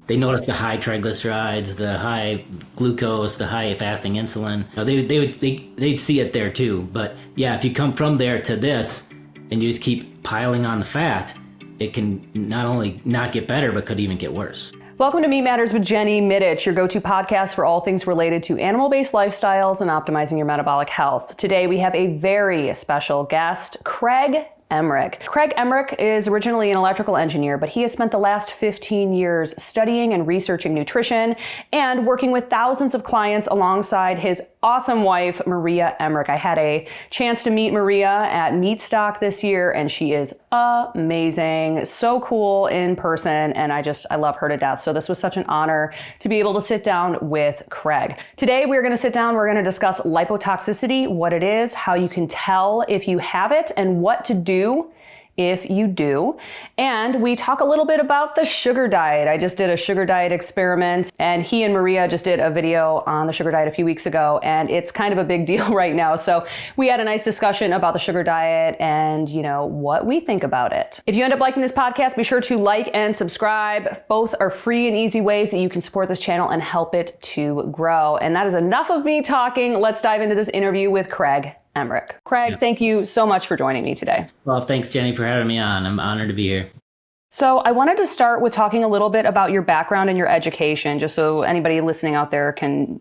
They notice the high triglycerides, the high glucose, the high fasting insulin. They'd see it there too. But yeah, if you come from there to this and you just keep piling on the fat, it can not only not get better, but could even get worse. Welcome to Meat Matters with Jenny Middich, your go-to podcast for all things related to animal-based lifestyles and optimizing your metabolic health. Today we have a very special guest, Craig Emmerich. Craig Emmerich is originally an electrical engineer, but he has spent the last 15 years studying and researching nutrition and working with thousands of clients alongside his awesome wife, Maria Emmerich. I had a chance to meet Maria at Meatstock this year, and she is amazing, so cool in person, and I love her to death. So this was such an honor to be able to sit down with Craig. Today we're gonna sit down, we're gonna discuss lipotoxicity, what it is, how you can tell if you have it, and what to do if you do. And we talk a little bit about the sugar diet. I just did a sugar diet experiment, and he and Maria just did a video on the sugar diet a few weeks ago, and it's kind of a big deal right now. So we had a nice discussion about the sugar diet and, what we think about it. If you end up liking this podcast, be sure to like and subscribe. Both are free and easy ways that you can support this channel and help it to grow. And that is enough of me talking. Let's dive into this interview with Craig Emmerich. Craig, Thank you so much for joining me today. Well, thanks, Jenny, for having me on. I'm honored to be here. So I wanted to start with talking a little bit about your background and your education, just so anybody listening out there can,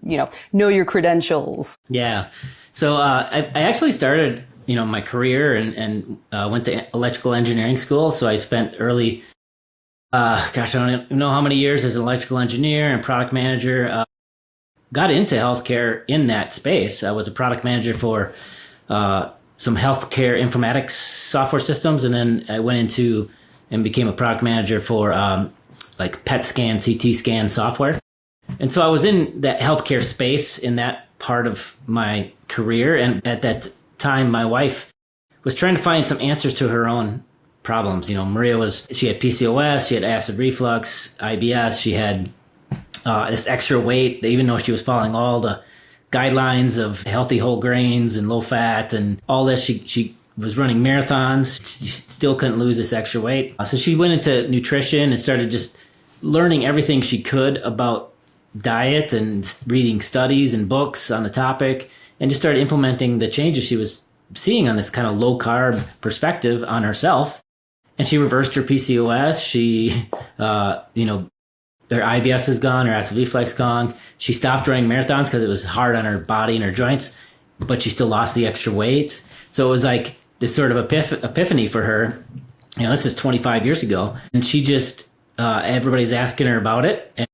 know your credentials. Yeah. So I actually started, my career and went to electrical engineering school. So I spent early, I don't even know how many years as an electrical engineer and product manager. Got into healthcare in that space. I was a product manager for some healthcare informatics software systems, and then I went into and became a product manager for like PET scan, CT scan software. And so I was in that healthcare space in that part of my career. And at that time, my wife was trying to find some answers to her own problems. Maria she had PCOS, she had acid reflux, IBS, she had this extra weight, even though she was following all the guidelines of healthy whole grains and low fat and all this. She was running marathons. She still couldn't lose this extra weight. So she went into nutrition and started just learning everything she could about diet and reading studies and books on the topic, and just started implementing the changes she was seeing on this kind of low carb perspective on herself. And she reversed her PCOS. She, her IBS is gone, her acid reflux gone. She stopped running marathons because it was hard on her body and her joints, but she still lost the extra weight. So it was like this sort of epiphany for her. This is 25 years ago. And she just, everybody's asking her about it. And,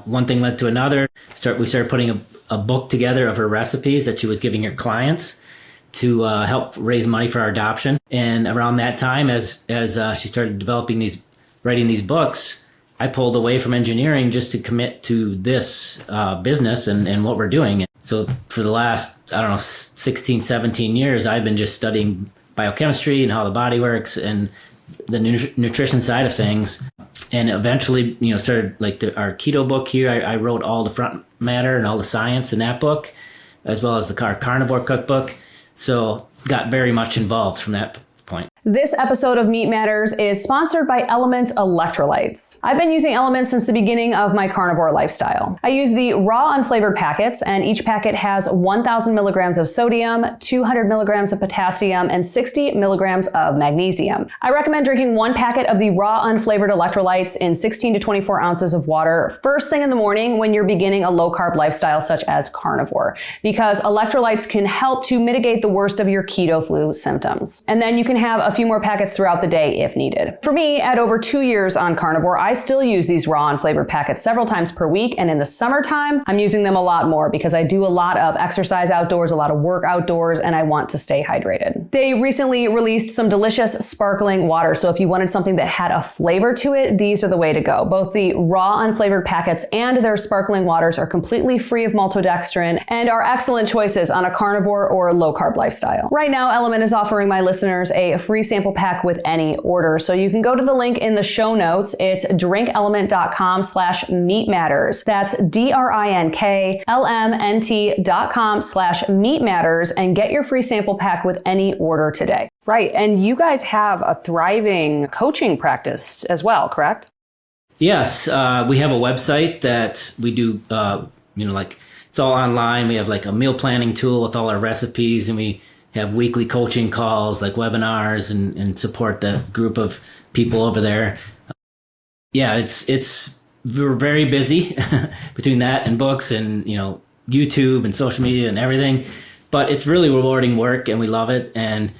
one thing led to another. We started putting a book together of her recipes that she was giving her clients to help raise money for our adoption. And around that time, as she started writing these books, I pulled away from engineering just to commit to this business and what we're doing. So for the last, 16, 17 years, I've been just studying biochemistry and how the body works and the nutrition side of things. And eventually, started our keto book here. I wrote all the front matter and all the science in that book, as well as the Fire Carnivore cookbook. So got very much involved from that point. This episode of Meat Matters is sponsored by Element Electrolytes. I've been using Element since the beginning of my carnivore lifestyle. I use the raw unflavored packets, and each packet has 1,000 milligrams of sodium, 200 milligrams of potassium, and 60 milligrams of magnesium. I recommend drinking one packet of the raw unflavored electrolytes in 16 to 24 ounces of water first thing in the morning when you're beginning a low-carb lifestyle such as carnivore, because electrolytes can help to mitigate the worst of your keto flu symptoms. And then you can have a few more packets throughout the day if needed. For me, at over 2 years on carnivore, I still use these raw unflavored packets several times per week, and in the summertime, I'm using them a lot more because I do a lot of exercise outdoors, a lot of work outdoors, and I want to stay hydrated. They recently released some delicious sparkling water, so if you wanted something that had a flavor to it, these are the way to go. Both the raw unflavored packets and their sparkling waters are completely free of maltodextrin and are excellent choices on a carnivore or low-carb lifestyle. Right now, Element is offering my listeners a free sample pack with any order. So you can go to the link in the show notes. It's drinkelement.com/meatmatters. That's DRINKLMNT.com/meatmatters and get your free sample pack with any order today. Right. And you guys have a thriving coaching practice as well, correct? Yes, we have a website that we do, like it's all online. We have like a meal planning tool with all our recipes, and we have weekly coaching calls, like webinars, and support the group of people over there. Yeah, we're very busy between that and books and, YouTube and social media and everything, but it's really rewarding work and we love it. And,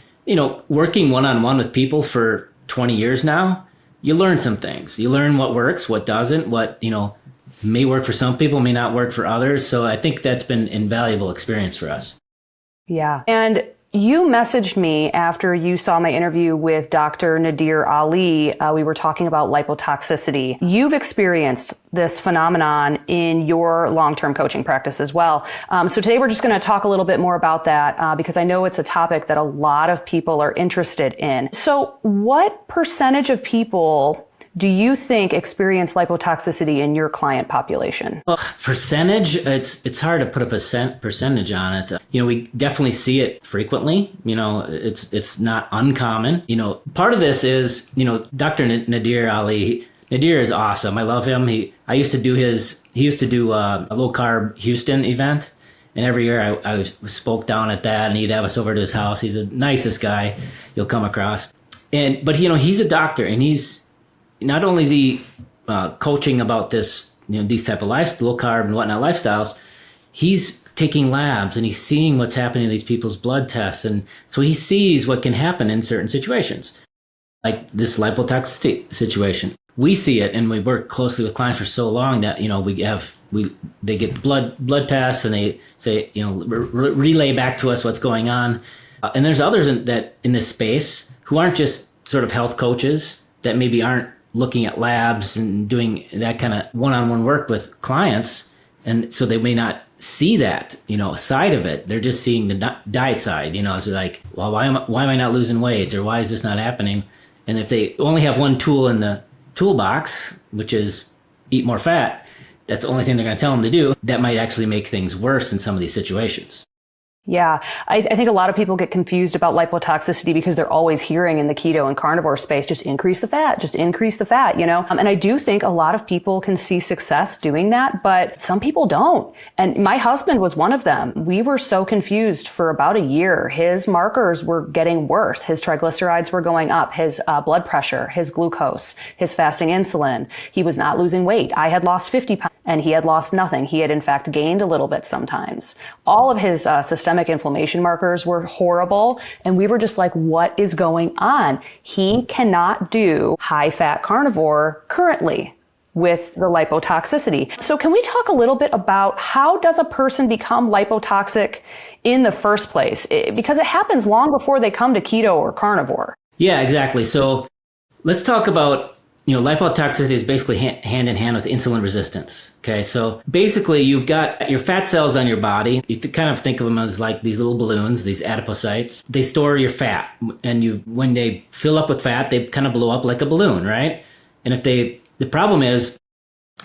working one-on-one with people for 20 years now, you learn some things. You learn what works, what doesn't, what, may work for some people, may not work for others. So I think that's been an invaluable experience for us. Yeah. And you messaged me after you saw my interview with Dr. Nadir Ali. We were talking about lipotoxicity. You've experienced this phenomenon in your long-term coaching practice as well. So today we're just going to talk a little bit more about that because I know it's a topic that a lot of people are interested in. So what percentage of people do you think experience lipotoxicity in your client population? Well, percentage, it's hard to put a percentage on it. We definitely see it frequently. It's not uncommon. Part of this is, Dr. Nadir Ali. Nadir is awesome. I love him. He used to do a low-carb Houston event. And every year I spoke down at that, and he'd have us over to his house. He's the nicest guy you'll come across. But he's a doctor, and not only is he coaching about this, these type of low carb and whatnot lifestyles, he's taking labs and he's seeing what's happening to these people's blood tests. And so he sees what can happen in certain situations, like this lipotoxicity situation. We see it, and we work closely with clients for so long that, they get blood tests and they say, relay back to us what's going on. And there's others in this space who aren't just sort of health coaches that maybe aren't looking at labs and doing that kind of one-on-one work with clients. And so they may not see that, side of it. They're just seeing the diet side, so like, well, why am I not losing weight, or why is this not happening? And if they only have one tool in the toolbox, which is eat more fat, that's the only thing they're going to tell them to do. That might actually make things worse in some of these situations. Yeah, I think a lot of people get confused about lipotoxicity because they're always hearing in the keto and carnivore space, just increase the fat, And I do think a lot of people can see success doing that, but some people don't. And my husband was one of them. We were so confused for about a year. His markers were getting worse. His triglycerides were going up, his blood pressure, his glucose, his fasting insulin. He was not losing weight. I had lost 50 pounds and he had lost nothing. He had in fact gained a little bit sometimes. All of his systemic inflammation markers were horrible. And we were just like, what is going on? He cannot do high fat carnivore currently with the lipotoxicity. So can we talk a little bit about how does a person become lipotoxic in the first place? Because it happens long before they come to keto or carnivore. Yeah, exactly. So let's talk about, lipotoxicity is basically hand in hand with insulin resistance. Okay, so basically you've got your fat cells on your body. You kind of think of them as like these little balloons, these adipocytes. They store your fat, and when they fill up with fat, they kind of blow up like a balloon, right? And the problem is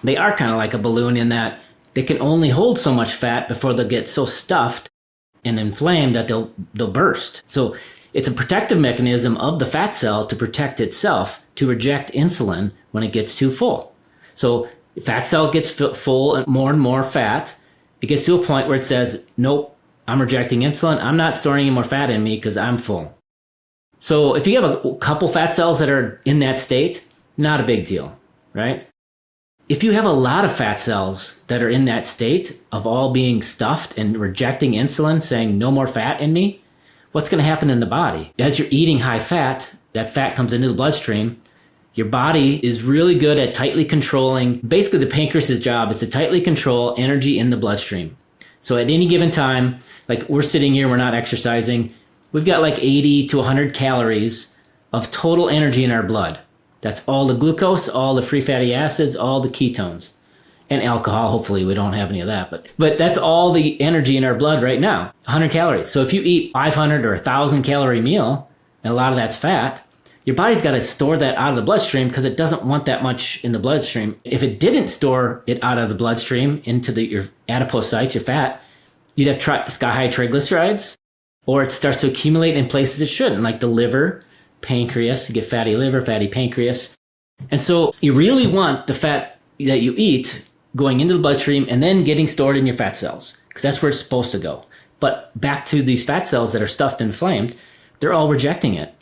they are kind of like a balloon in that they can only hold so much fat before they'll get so stuffed and inflamed that they'll burst. So it's a protective mechanism of the fat cell to protect itself, to reject insulin when it gets too full. So fat cell gets full and more fat. It gets to a point where it says, nope, I'm rejecting insulin. I'm not storing any more fat in me because I'm full. So if you have a couple fat cells that are in that state, not a big deal, right? If you have a lot of fat cells that are in that state of all being stuffed and rejecting insulin, saying no more fat in me, what's going to happen in the body? As you're eating high fat, that fat comes into the bloodstream. Your body is really good at tightly controlling. Basically, the pancreas's job is to tightly control energy in the bloodstream. So at any given time, like we're sitting here, we're not exercising, we've got like 80 to 100 calories of total energy in our blood. That's all the glucose, all the free fatty acids, all the ketones. And alcohol, hopefully we don't have any of that. But that's all the energy in our blood right now, 100 calories. So if you eat 500 or 1,000 calorie meal, and a lot of that's fat, your body's got to store that out of the bloodstream because it doesn't want that much in the bloodstream. If it didn't store it out of the bloodstream into your adipocytes, your fat, you'd have sky-high triglycerides, or it starts to accumulate in places it shouldn't, like the liver, pancreas. You get fatty liver, fatty pancreas. And so you really want the fat that you eat going into the bloodstream and then getting stored in your fat cells, because that's where it's supposed to go. But back to these fat cells that are stuffed and inflamed, they're all rejecting it.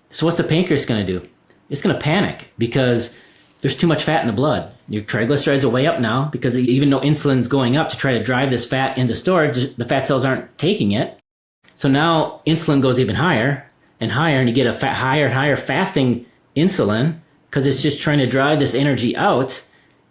So what's the pancreas going to do? It's going to panic because there's too much fat in the blood. Your triglycerides are way up now because even though insulin's going up to try to drive this fat into storage, the fat cells aren't taking it. So now insulin goes even higher and higher, and you get a higher and higher fasting insulin because it's just trying to drive this energy out,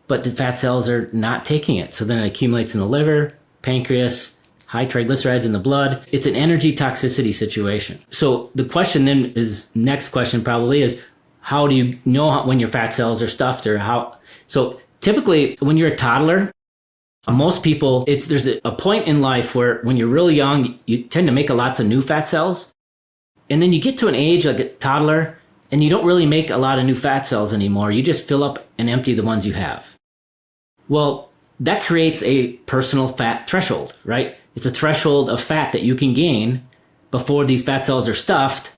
but the fat cells are not taking it. So then it accumulates in the liver, pancreas, high triglycerides in the blood. It's an energy toxicity situation. So the question then is, next question probably is, how do you know when your fat cells are stuffed, or how? So typically when you're a toddler, most people, there's a point in life where when you're really young, you tend to make lots of new fat cells. And then you get to an age like a toddler and you don't really make a lot of new fat cells anymore. You just fill up and empty the ones you have. Well, that creates a personal fat threshold, right? It's a threshold of fat that you can gain before these fat cells are stuffed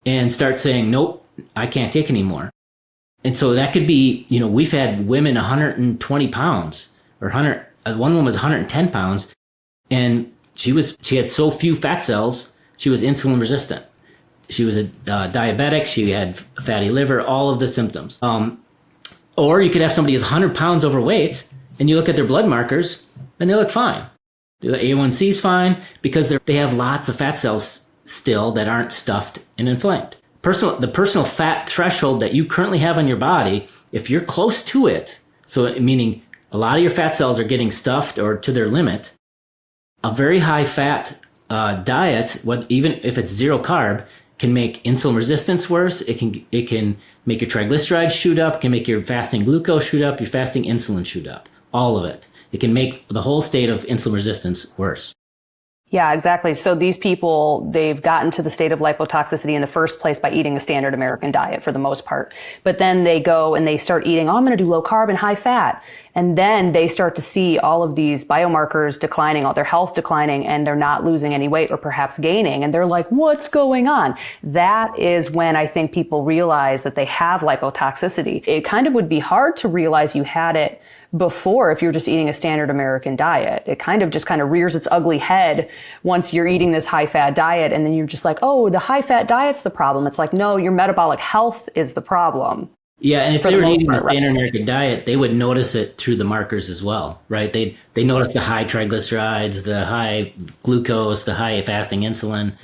and start saying, nope, I can't take anymore. And so that could be, we've had women 120 pounds or one woman was 110 pounds, and she had so few fat cells, she was insulin resistant. She was a diabetic, she had fatty liver, all of the symptoms. Or you could have somebody who's 100 pounds overweight and you look at their blood markers and they look fine. The A1C is fine because they have lots of fat cells still that aren't stuffed and inflamed. The personal fat threshold that you currently have on your body, if you're close to it, so meaning a lot of your fat cells are getting stuffed or to their limit, a very high fat diet, even if it's zero carb, can make insulin resistance worse. It can make your triglycerides shoot up, can make your fasting glucose shoot up, your fasting insulin shoot up, all of it. It can make the whole state of insulin resistance worse. Yeah, exactly. So these people, they've gotten to the state of lipotoxicity in the first place by eating a standard American diet for the most part. But then they go and they start eating, I'm going to do low carb and high fat. And then they start to see all of these biomarkers declining, all their health declining, and they're not losing any weight or perhaps gaining. And they're like, what's going on? That is when I think people realize that they have lipotoxicity. It kind of would be hard to realize you had it before if you're just eating a standard American diet. It kind of rears its ugly head once you're eating this high fat diet, and then you're just like, oh, the high fat diet's the problem. It's like, no, your metabolic health is the problem. Yeah, and if they were eating the standard American diet, they would notice it through the markers as well, right? They notice the high triglycerides, the high glucose, the high fasting insulin.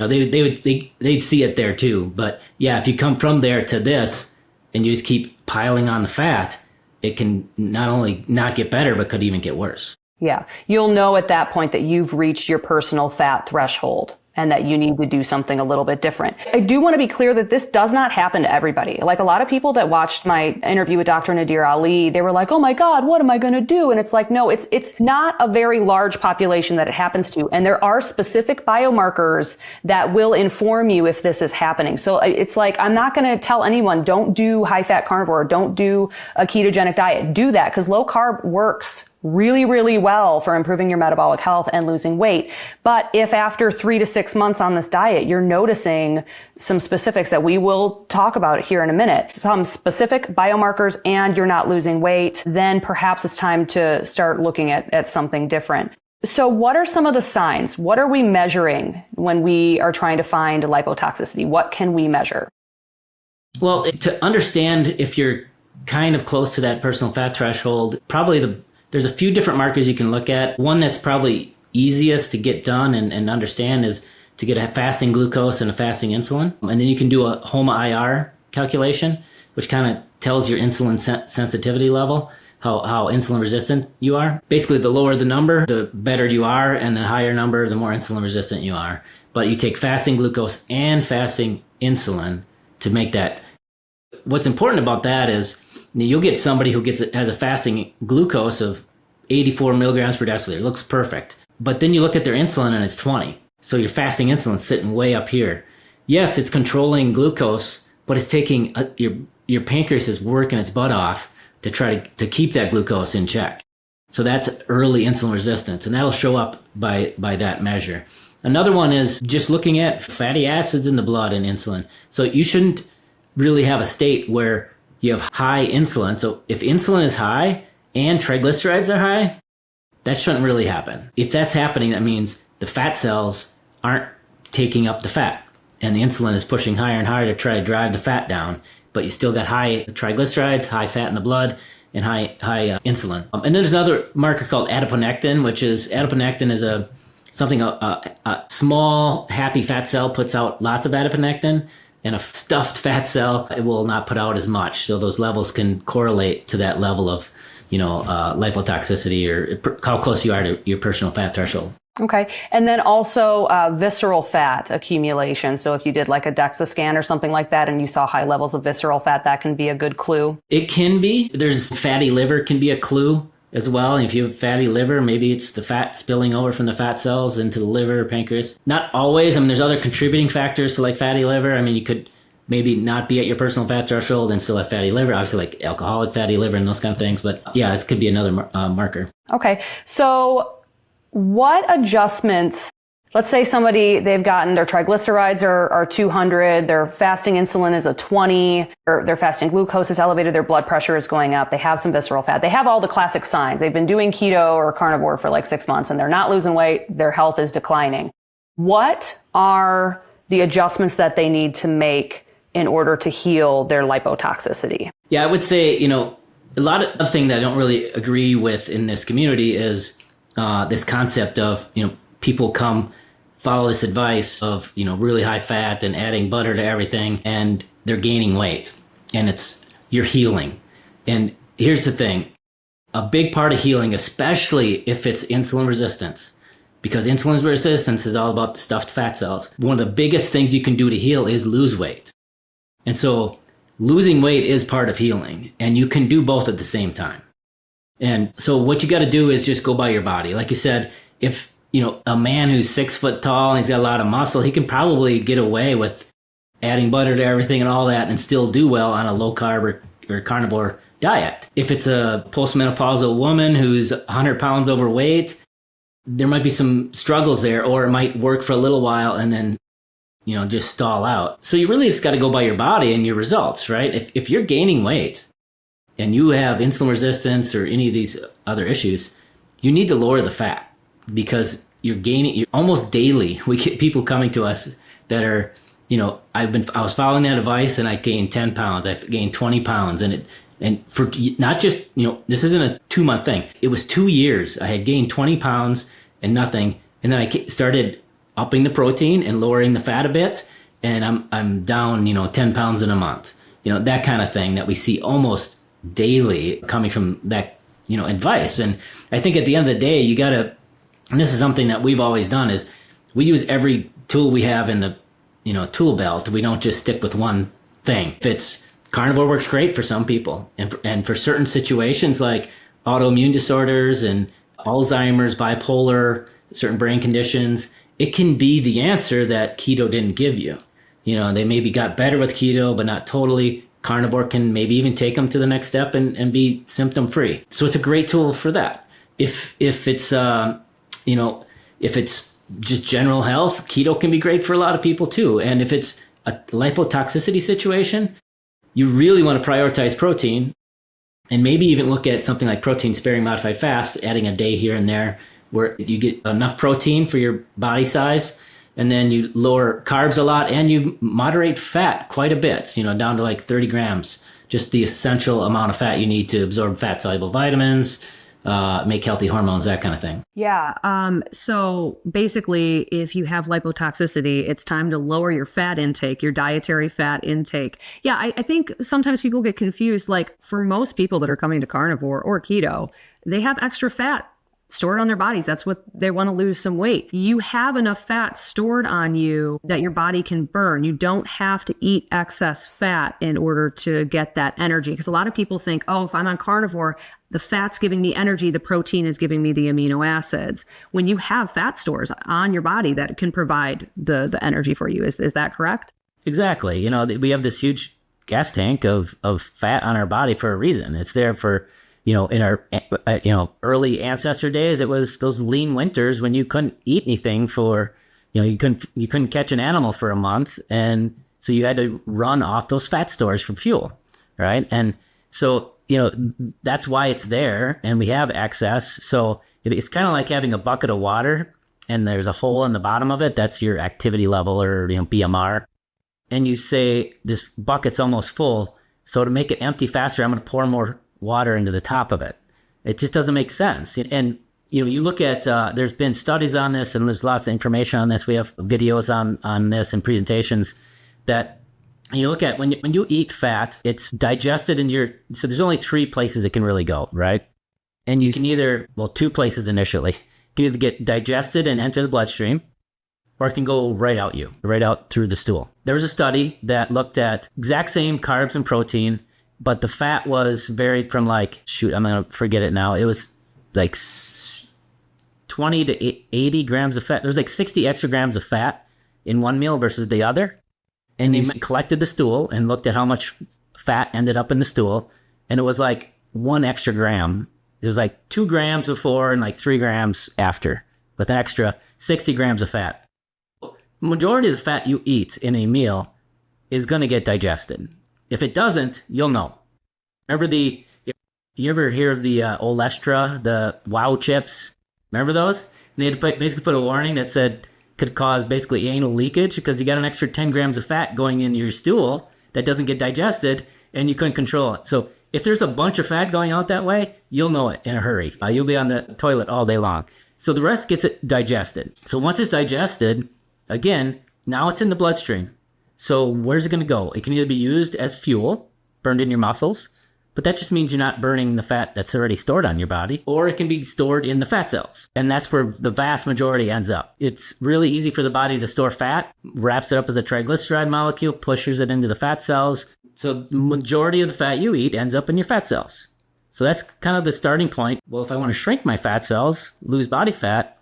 They'd see it there too. But yeah, if you come from there to this and you just keep piling on the fat, it can not only not get better, but could even get worse. Yeah. You'll know at that point that you've reached your personal fat threshold and that you need to do something a little bit different. I do want to be clear that this does not happen to everybody. Like a lot of people that watched my interview with Dr. Nadir Ali, they were like, oh my God, what am I going to do? And it's like, no, it's not a very large population that it happens to. And there are specific biomarkers that will inform you if this is happening. So it's like, I'm not going to tell anyone, don't do high fat carnivore, don't do a ketogenic diet. Do that because low carb works really, really well for improving your metabolic health and losing weight. But if after 3 to 6 months on this diet, you're noticing some specifics that we will talk about here in a minute, some specific biomarkers, and you're not losing weight, then perhaps it's time to start looking at something different. So what are some of the signs? What are we measuring when we are trying to find lipotoxicity? What can we measure? Well, to understand if you're kind of close to that personal fat threshold, there's a few different markers you can look at. One that's probably easiest to get done and understand is to get a fasting glucose and a fasting insulin. And then you can do a HOMA-IR calculation, which kind of tells your insulin sensitivity level, how insulin resistant you are. Basically, the lower the number, the better you are, and the higher number, the more insulin resistant you are. But you take fasting glucose and fasting insulin to make that. What's important about that is you'll get somebody who has a fasting glucose of 84 milligrams per deciliter. It looks perfect. But then you look at their insulin and it's 20. So your fasting insulin's sitting way up here. Yes, it's controlling glucose, but it's taking your pancreas is working its butt off to try to keep that glucose in check. So that's early insulin resistance, and that'll show up by that measure. Another one is just looking at fatty acids in the blood and insulin. So you shouldn't really have a state where you have high insulin. So if insulin is high and triglycerides are high, that shouldn't really happen. If that's happening, that means the fat cells aren't taking up the fat, and the insulin is pushing higher and higher to try to drive the fat down, but you still got high triglycerides, high fat in the blood, and high insulin. And then there's another marker called adiponectin, which is a small happy fat cell puts out lots of adiponectin, and a stuffed fat cell, it will not put out as much. So those levels can correlate to that level of lipotoxicity, or how close you are to your personal fat threshold. Okay. And then also visceral fat accumulation. So if you did like a DEXA scan or something like that and you saw high levels of visceral fat, that can be a good clue. It can be. There's fatty liver can be a clue as well. And if you have fatty liver, maybe it's the fat spilling over from the fat cells into the liver or pancreas. Not always. I mean, there's other contributing factors to like fatty liver. I mean, you could maybe not be at your personal fat threshold and still have fatty liver, obviously like alcoholic fatty liver and those kind of things. But yeah, it could be another marker. Okay. So what adjustments, let's say they've gotten their triglycerides are 200, their fasting insulin is a 20, or their fasting glucose is elevated, their blood pressure is going up, they have some visceral fat, they have all the classic signs. They've been doing keto or carnivore for like 6 months and they're not losing weight, their health is declining. What are the adjustments that they need to make in order to heal their lipotoxicity? Yeah, I would say, a lot of the thing that I don't really agree with in this community is this concept of, people follow this advice of, really high fat and adding butter to everything, and they're gaining weight, and you're healing. And here's the thing, a big part of healing, especially if it's insulin resistance, because insulin resistance is all about the stuffed fat cells. One of the biggest things you can do to heal is lose weight. And so losing weight is part of healing, and you can do both at the same time. And so what you got to do is just go by your body. Like you said, if, a man who's 6 foot tall and he's got a lot of muscle, he can probably get away with adding butter to everything and all that and still do well on a low carb or carnivore diet. If it's a postmenopausal woman who's 100 pounds overweight, there might be some struggles there, or it might work for a little while and then, just stall out. So you really just got to go by your body and your results, right? If you're gaining weight and you have insulin resistance or any of these other issues, you need to lower the fat, because you're almost daily. We get people coming to us that are, I was following that advice and I gained 10 pounds. I gained 20 pounds and for not just, this isn't a 2-month thing. It was 2 years. I had gained 20 pounds and nothing. And then I started upping the protein and lowering the fat a bit. And I'm down, 10 pounds in a month, that kind of thing that we see almost daily coming from that, advice. And I think at the end of the day, you got to, and this is something that we've always done, is we use every tool we have in the, tool belt. We don't just stick with one thing. If it's carnivore, works great for some people. And for certain situations like autoimmune disorders and Alzheimer's, bipolar, certain brain conditions, it can be the answer that keto didn't give you. They maybe got better with keto, but not totally. Carnivore can maybe even take them to the next step and be symptom free. So it's a great tool for that. If it's if it's just general health, keto can be great for a lot of people too. And if it's a lipotoxicity situation, you really want to prioritize protein, and maybe even look at something like protein sparing modified fast, adding a day here and there where you get enough protein for your body size. And then you lower carbs a lot and you moderate fat quite a bit, down to like 30 grams, just the essential amount of fat you need to absorb fat soluble vitamins, make healthy hormones, that kind of thing. Yeah. So basically, if you have lipotoxicity, it's time to lower your fat intake, your dietary fat intake. Yeah. I think sometimes people get confused. Like for most people that are coming to carnivore or keto, they have extra fat stored on their bodies. That's what they want to lose some weight. You have enough fat stored on you that your body can burn. You don't have to eat excess fat in order to get that energy. Because a lot of people think, oh, if I'm on carnivore, the fat's giving me energy, the protein is giving me the amino acids. When you have fat stores on your body that can provide the energy for you, is that correct? Exactly. We have this huge gas tank of fat on our body for a reason. It's there for, in our, early ancestor days, it was those lean winters when you couldn't eat anything for, you couldn't catch an animal for a month. And so you had to run off those fat stores for fuel, right? And so, that's why it's there and we have excess. So it's kind of like having a bucket of water and there's a hole in the bottom of it. That's your activity level or, BMR. And you say this bucket's almost full. So to make it empty faster, I'm going to pour more water into the top of it. It just doesn't make sense. And, you look at, there's been studies on this and there's lots of information on this. We have videos on this and presentations that you look at when you eat fat, it's digested so there's only 3 places it can really go, right? And you can either, 2 places initially. You can either get digested and enter the bloodstream, or it can go right out through the stool. There was a study that looked at exact same carbs and protein, but the fat was varied from I'm going to forget it now. It was like 20 to 80 grams of fat. There was like 60 extra grams of fat in one meal versus the other. And they collected the stool and looked at how much fat ended up in the stool. And it was like 1 extra gram. It was like 2 grams before and like 3 grams after, with an extra 60 grams of fat. Majority of the fat you eat in a meal is going to get digested. If it doesn't, you'll know. Remember you ever hear of the Olestra, the Wow chips? Remember those? And they had to basically put a warning that said, could cause basically anal leakage because you got an extra 10 grams of fat going in your stool that doesn't get digested and you couldn't control it. So if there's a bunch of fat going out that way, you'll know it in a hurry. You'll be on the toilet all day long. So the rest gets it digested. So once it's digested, again, now it's in the bloodstream. So where's it going to go? It can either be used as fuel, burned in your muscles, but that just means you're not burning the fat that's already stored on your body, or it can be stored in the fat cells. And that's where the vast majority ends up. It's really easy for the body to store fat, wraps it up as a triglyceride molecule, pushes it into the fat cells. So the majority of the fat you eat ends up in your fat cells. So that's kind of the starting point. Well, if I want to shrink my fat cells, lose body fat,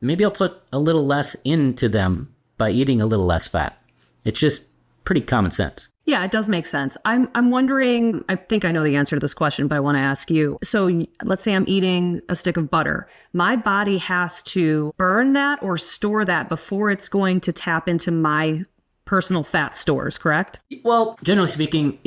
maybe I'll put a little less into them by eating a little less fat. It's just pretty common sense. Yeah, it does make sense. I'm wondering, I think I know the answer to this question, but I want to ask you. So let's say I'm eating a stick of butter. My body has to burn that or store that before it's going to tap into my personal fat stores, correct? Well, generally speaking,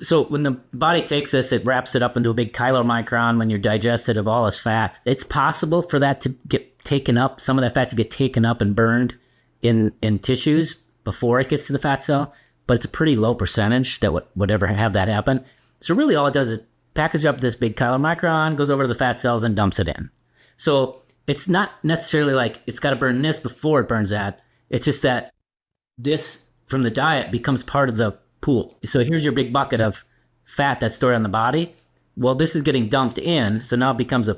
so when the body takes this, it wraps it up into a big chylomicron when you're digested of all this fat. It's possible for that to get taken up, some of that fat to get taken up and burned in tissues before it gets to the fat cell. But it's a pretty low percentage that would ever have that happen. So really all it does is package up this big chylomicron, goes over to the fat cells and dumps it in. So it's not necessarily like it's got to burn this before it burns that. It's just that this from the diet becomes part of the pool. So here's your big bucket of fat that's stored on the body. Well, this is getting dumped in. So now it becomes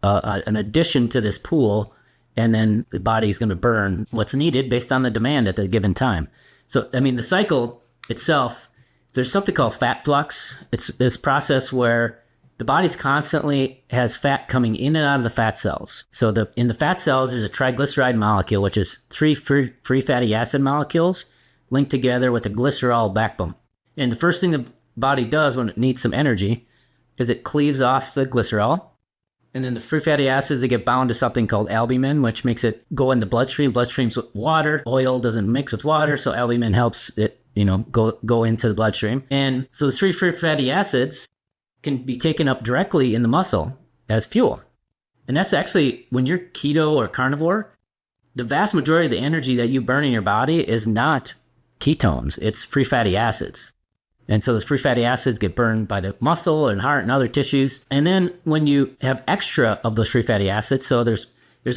an addition to this pool. And then the body is going to burn what's needed based on the demand at the given time. So, the cycle itself, there's something called fat flux. It's this process where the body's constantly has fat coming in and out of the fat cells. So in the fat cells, there's a triglyceride molecule, which is 3 free fatty acid molecules linked together with a glycerol backbone. And the first thing the body does when it needs some energy is it cleaves off the glycerol. And then the free fatty acids, they get bound to something called albumin, which makes it go in the bloodstream. Bloodstream's with water. Oil doesn't mix with water, so albumin helps it, go into the bloodstream. And so the 3 free fatty acids can be taken up directly in the muscle as fuel. And that's actually, when you're keto or carnivore, the vast majority of the energy that you burn in your body is not ketones. It's free fatty acids. And so those free fatty acids get burned by the muscle and heart and other tissues. And then when you have extra of those free fatty acids, so there's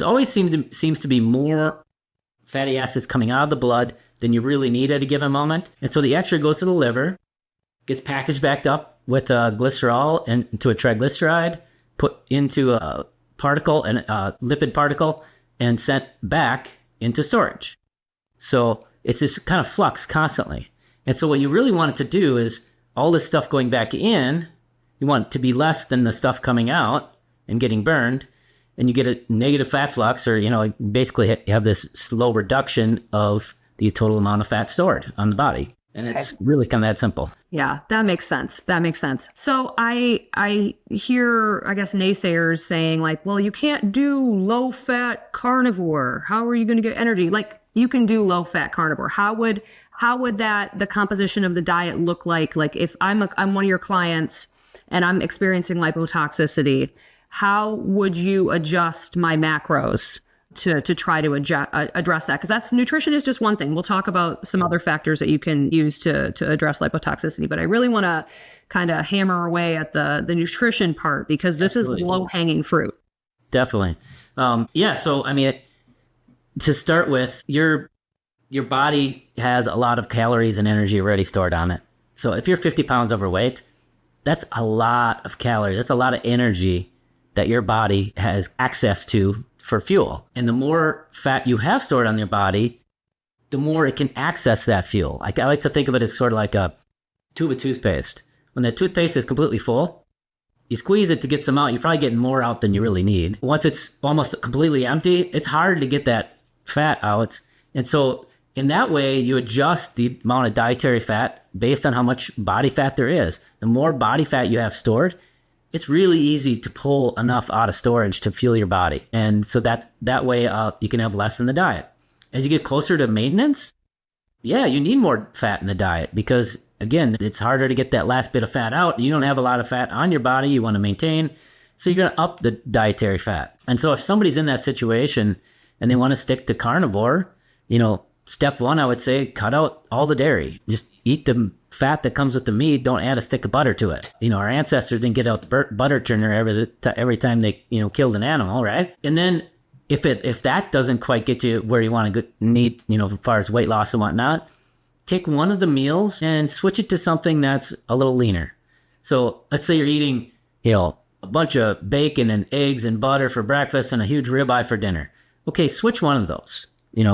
always seems to be more fatty acids coming out of the blood than you really need at a given moment. And so the extra goes to the liver, gets packaged back up with glycerol and into a triglyceride, put into a particle, and a lipid particle, and sent back into storage. So it's this kind of flux constantly. And so what you really want it to do is all this stuff going back in, you want it to be less than the stuff coming out and getting burned, and you get a negative fat flux, or, basically you have this slow reduction of the total amount of fat stored on the body. And it's really kind of that simple. Yeah, that makes sense. So I hear, I guess, naysayers saying like, well, you can't do low-fat carnivore. How are you going to get energy? Like, you can do low-fat carnivore. How would how would the composition of the diet look like? Like if I'm one of your clients and I'm experiencing lipotoxicity, how would you adjust my macros to try to address that? Because nutrition is just one thing. We'll talk about some other factors that you can use to address lipotoxicity, but I really want to kind of hammer away at the nutrition part, because this is low-hanging fruit. Definitely. So I mean, to start with, your body has a lot of calories and energy already stored on it. So if you're 50 pounds overweight, that's a lot of calories. That's a lot of energy that your body has access to for fuel. And the more fat you have stored on your body, the more it can access that fuel. I like to think of it as sort of like a tube of toothpaste. When the toothpaste is completely full, you squeeze it to get some out, you're probably getting more out than you really need. Once it's almost completely empty, it's hard to get that fat out. And so in that way, you adjust the amount of dietary fat based on how much body fat there is. The more body fat you have stored, it's really easy to pull enough out of storage to fuel your body. And so that way you can have less in the diet. As you get closer to maintenance, you need more fat in the diet, because again, it's harder to get that last bit of fat out. You don't have a lot of fat on your body you want to maintain. So you're going to up the dietary fat. And so if somebody's in that situation and they want to stick to carnivore, step one, I would say, cut out all the dairy. Just eat the fat that comes with the meat. Don't add a stick of butter to it. Our ancestors didn't get out the butter churner every time they, killed an animal, right? And then if that doesn't quite get you where you want to need, as far as weight loss and whatnot, take one of the meals and switch it to something that's a little leaner. So let's say you're eating, a bunch of bacon and eggs and butter for breakfast and a huge ribeye for dinner. Okay, switch one of those.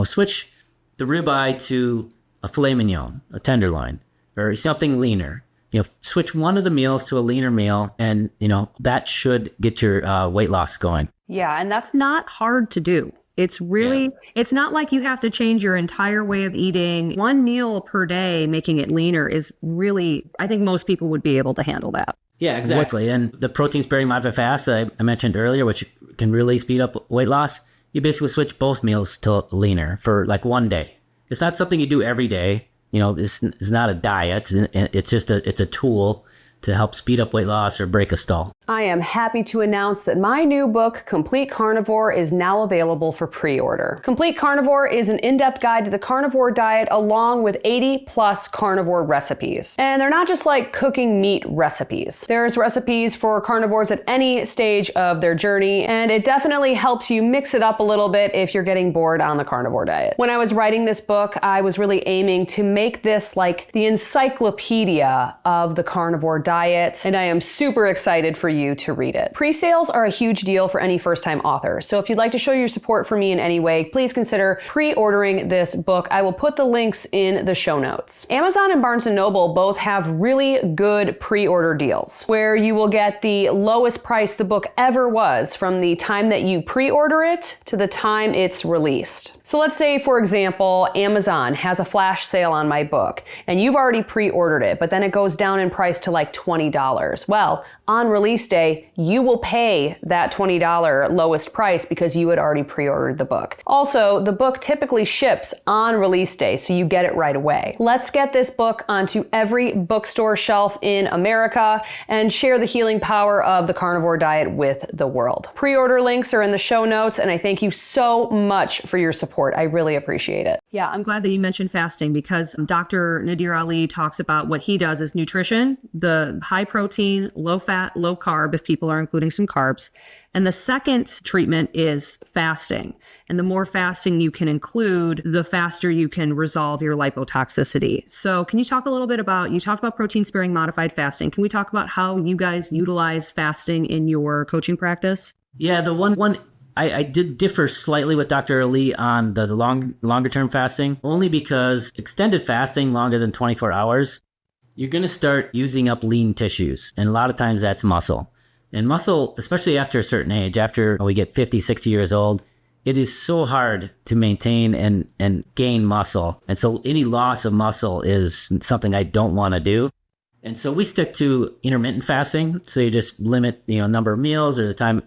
Switch the ribeye to a filet mignon, a tenderloin, or something leaner. Switch one of the meals to a leaner meal, and that should get your weight loss going. Yeah, and that's not hard to do. It's really, it's not like you have to change your entire way of eating. One meal per day, making it leaner, is really, I think most people would be able to handle that. Yeah, exactly. And the protein sparing modified fast I mentioned earlier, which can really speed up weight loss, you basically switch both meals to leaner for like one day. It's not something you do every day. It's not a diet. It's just it's a tool to help speed up weight loss or break a stall. I am happy to announce that my new book, Complete Carnivore, is now available for pre-order. Complete Carnivore is an in-depth guide to the carnivore diet, along with 80 plus carnivore recipes. And they're not just like cooking meat recipes. There's recipes for carnivores at any stage of their journey, and it definitely helps you mix it up a little bit if you're getting bored on the carnivore diet. When I was writing this book, I was really aiming to make this like the encyclopedia of the carnivore diet, and I am super excited for you to read it. Pre-sales are a huge deal for any first-time author, so if you'd like to show your support for me in any way, please consider pre-ordering this book. I will put the links in the show notes. Amazon and Barnes & Noble both have really good pre-order deals, where you will get the lowest price the book ever was from the time that you pre-order it to the time it's released. So let's say, for example, Amazon has a flash sale on my book, and you've already pre-ordered it, but then it goes down in price to like $20. Well, on release day, you will pay that $20 lowest price because you had already pre-ordered the book. Also, the book typically ships on release day, so you get it right away. Let's get this book onto every bookstore shelf in America and share the healing power of the carnivore diet with the world. Pre-order links are in the show notes, and I thank you so much for your support. I really appreciate it. Yeah, I'm glad that you mentioned fasting, because Dr. Nadir Ali talks about what he does is nutrition, the high protein, low fat, low carb, if people are including some carbs. And the second treatment is fasting. And the more fasting you can include, the faster you can resolve your lipotoxicity. So can you talk a little bit about, you talked about protein sparing modified fasting. Can we talk about how you guys utilize fasting in your coaching practice? Yeah, the one I did differ slightly with Dr. Ali on the longer term fasting, only because extended fasting longer than 24 hours, you're going to start using up lean tissues. And a lot of times that's muscle. And muscle, especially after a certain age, after we get 50, 60 years old, it is so hard to maintain and gain muscle. And so any loss of muscle is something I don't want to do. And so we stick to intermittent fasting. So you just limit, number of meals or the time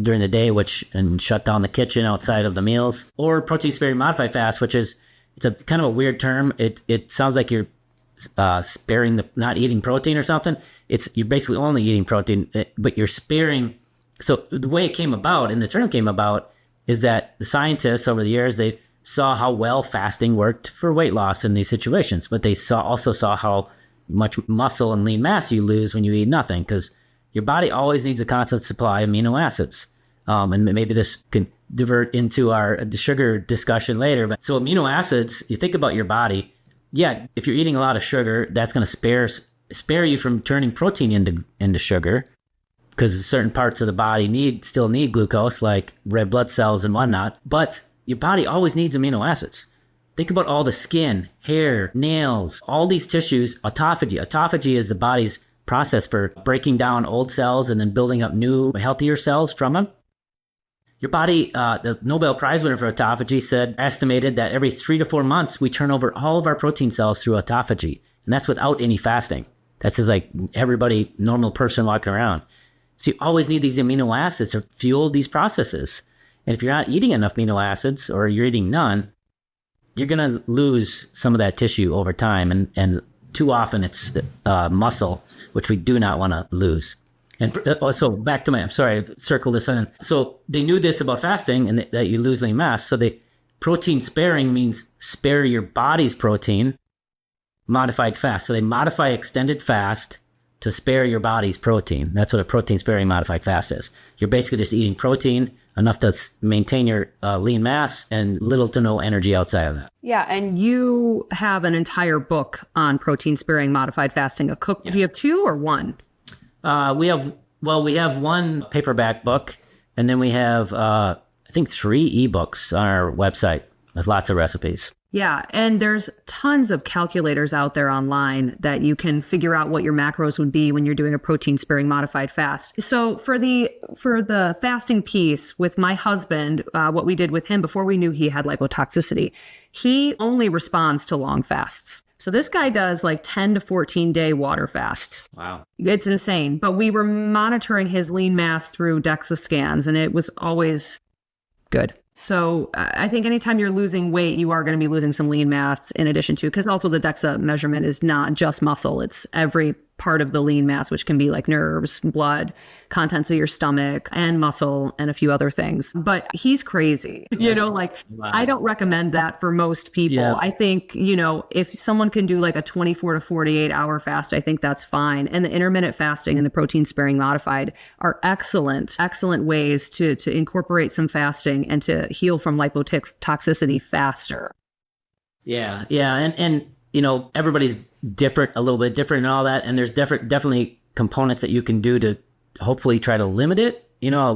during the day, and shut down the kitchen outside of the meals, or protein sparing modified fast, which is it's a kind of a weird term. It sounds like you're sparing not eating protein or something. You're basically only eating protein, but you're sparing. So the way it came about and the term came about is that the scientists over the years, they saw how well fasting worked for weight loss in these situations, but they also saw how much muscle and lean mass you lose when you eat nothing, because your body always needs a constant supply of amino acids. And maybe this can divert into the sugar discussion later. But so amino acids, you think about your body. Yeah, if you're eating a lot of sugar, that's going to spare you from turning protein into sugar, because certain parts of the body still need glucose, like red blood cells and whatnot. But your body always needs amino acids. Think about all the skin, hair, nails, all these tissues. Autophagy. Autophagy is the body's process for breaking down old cells and then building up new, healthier cells from them. Your body, the Nobel Prize winner for autophagy estimated that every 3 to 4 months, we turn over all of our protein cells through autophagy. And that's without any fasting. That's just like everybody, normal person walking around. So you always need these amino acids to fuel these processes. And if you're not eating enough amino acids, or you're eating none, you're going to lose some of that tissue over time. And too often it's muscle, which we do not want to lose. And so back to I'm sorry, circle this in. So they knew this about fasting, and that you lose lean mass. So protein sparing means spare your body's protein, modified fast. So they modify extended fast to spare your body's protein. That's what a protein sparing modified fast is. You're basically just eating protein, enough to maintain your lean mass, and little to no energy outside of that. Yeah, and you have an entire book on protein sparing modified fasting. A cookbook. Yeah. Do you have 2 or 1? We have one paperback book, and then we have I think 3 ebooks on our website with lots of recipes. Yeah, and there's tons of calculators out there online that you can figure out what your macros would be when you're doing a protein sparing modified fast. So for the fasting piece with my husband, what we did with him before we knew he had lipotoxicity, he only responds to long fasts. So this guy does like 10 to 14 day water fasts. Wow. It's insane. But we were monitoring his lean mass through DEXA scans, and it was always good. So I think anytime you're losing weight, you are going to be losing some lean mass in addition to, because also the DEXA measurement is not just muscle. It's every part of the lean mass, which can be like nerves, blood, contents of your stomach, and muscle, and a few other things. But he's crazy. Wow. I don't recommend that for most people. Yeah. I think, if someone can do like a 24 to 48 hour fast, I think that's fine. And the intermittent fasting and the protein sparing modified are excellent ways to incorporate some fasting and to heal from lipotoxicity faster. Yeah. And everybody's different, a little bit different and all that. And there's definitely components that you can do to hopefully try to limit it,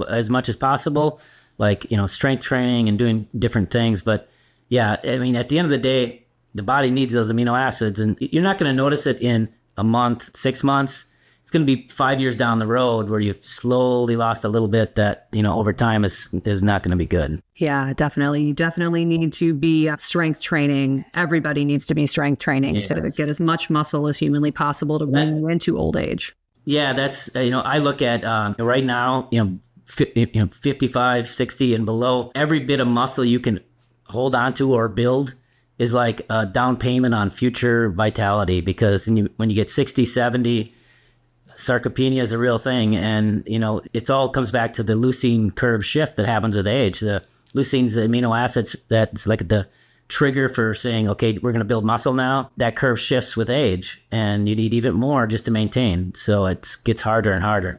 as much as possible, like, strength training and doing different things. But yeah, I mean, at the end of the day, the body needs those amino acids, and you're not going to notice it in a month, 6 months. It's going to be 5 years down the road where you've slowly lost a little bit that, over time is not going to be good. Yeah, definitely. You definitely need to be strength training. Everybody needs to be strength training. Yes. So to get as much muscle as humanly possible to bring you into old age. Yeah, that's, I look at right now, 55, 60 and below, every bit of muscle you can hold on to or build is like a down payment on future vitality, because when you get 60, 70, sarcopenia is a real thing. And, it all comes back to the leucine curve shift that happens with age. The leucine's the amino acids that's like the trigger for saying, okay, we're going to build muscle now. That curve shifts with age, and you need even more just to maintain. So it gets harder and harder.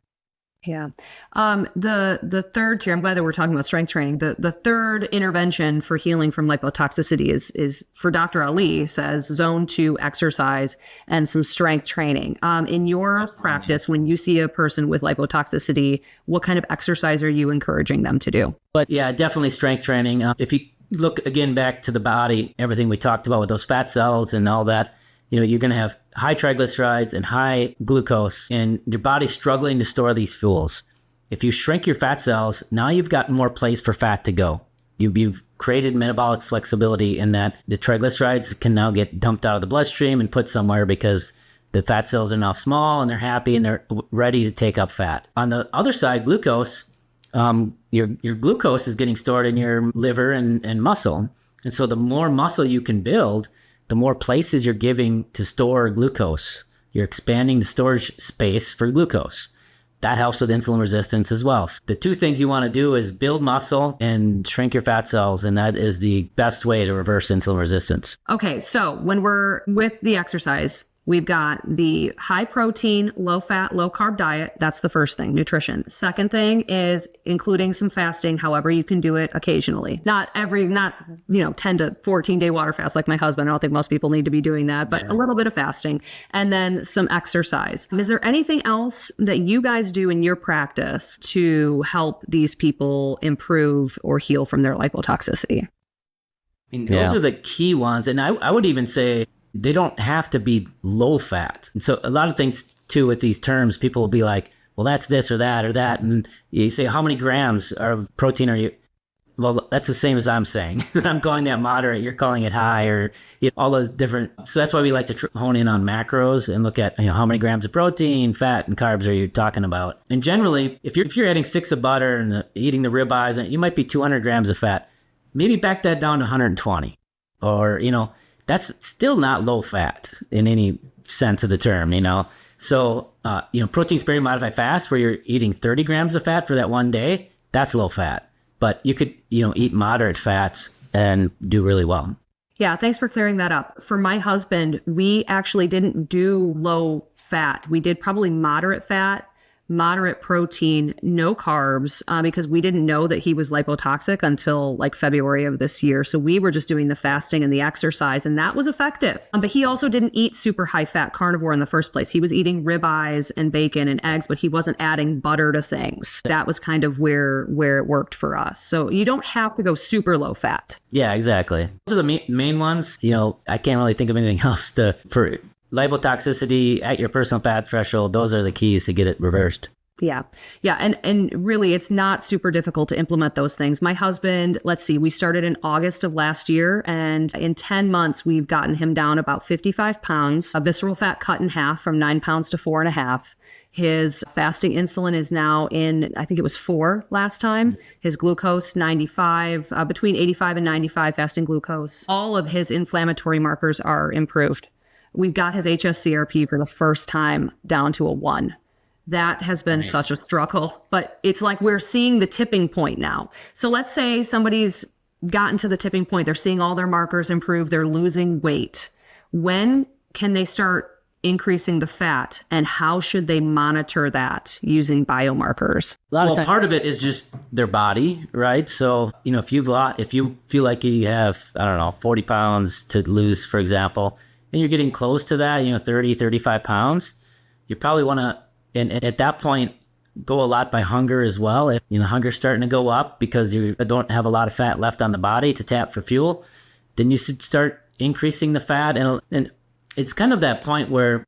Yeah. The third tier, I'm glad that we're talking about strength training. The third intervention for healing from lipotoxicity is for Dr. Ali, says zone 2 exercise and some strength training. In your practice, when you see a person with lipotoxicity, what kind of exercise are you encouraging them to do? But yeah, definitely strength training. If you look again back to the body, everything we talked about with those fat cells and all that, you're going to have high triglycerides and high glucose, and your body's struggling to store these fuels. If you shrink your fat cells, now you've got more place for fat to go. You've created metabolic flexibility in that the triglycerides can now get dumped out of the bloodstream and put somewhere, because the fat cells are now small and they're happy and they're ready to take up fat. On the other side, glucose, your glucose is getting stored in your liver and muscle. And so the more muscle you can build, the more places you're giving to store glucose. You're expanding the storage space for glucose. That helps with insulin resistance as well. The two things you want to do is build muscle and shrink your fat cells, and that is the best way to reverse insulin resistance. Okay, so when we're with the exercise, we've got the high protein, low fat, low carb diet. That's the first thing, nutrition. Second thing is including some fasting. However, you can do it occasionally. Not 10 to 14 day water fast like my husband. I don't think most people need to be doing that, but a little bit of fasting and then some exercise. Is there anything else that you guys do in your practice to help these people improve or heal from their lipotoxicity? I mean, those are the key ones. And I would even say, they don't have to be low fat. And so a lot of things too with these terms, people will be like, well, that's this or that or that. And you say, how many grams of protein are you? Well, that's the same as I'm saying. I'm calling that moderate. You're calling it high, or all those different. So that's why we like to hone in on macros and look at how many grams of protein, fat, and carbs are you talking about. And generally, if you're adding sticks of butter and eating the ribeyes, you might be 200 grams of fat. Maybe back that down to 120, or that's still not low fat in any sense of the term, So, protein sparing modified fast where you're eating 30 grams of fat for that one day, that's low fat. But you could, eat moderate fats and do really well. Yeah, thanks for clearing that up. For my husband, we actually didn't do low fat. We did probably moderate fat, moderate protein, no carbs, because we didn't know that he was lipotoxic until like February of this year. So we were just doing the fasting and the exercise, and that was effective. But he also didn't eat super high fat carnivore in the first place. He was eating ribeyes and bacon and eggs, but he wasn't adding butter to things. That was kind of where it worked for us. So you don't have to go super low fat. Yeah, exactly. Those are the main ones. I can't really think of anything else for lipotoxicity at your personal fat threshold. Those are the keys to get it reversed. Yeah. And really, it's not super difficult to implement those things. My husband, let's see, we started in August of last year, and in 10 months, we've gotten him down about 55 pounds, a visceral fat cut in half from 9 pounds to 4.5. His fasting insulin is now I think it was 4 last time. His glucose, 95, between 85 and 95 fasting glucose. All of his inflammatory markers are improved. We've got his HSCRP for the first time down to a 1. That has been such a struggle, but it's like we're seeing the tipping point now. So let's say somebody's gotten to the tipping point. They're seeing all their markers improve. They're losing weight. When can they start increasing the fat, and how should they monitor that using biomarkers? Part of it is just their body, right? So, if you feel like you have, 40 pounds to lose, for example, and you're getting close to that, 30, 35 pounds, you probably want to, and at that point, go a lot by hunger as well. If hunger's starting to go up because you don't have a lot of fat left on the body to tap for fuel, then you should start increasing the fat. And it's kind of that point where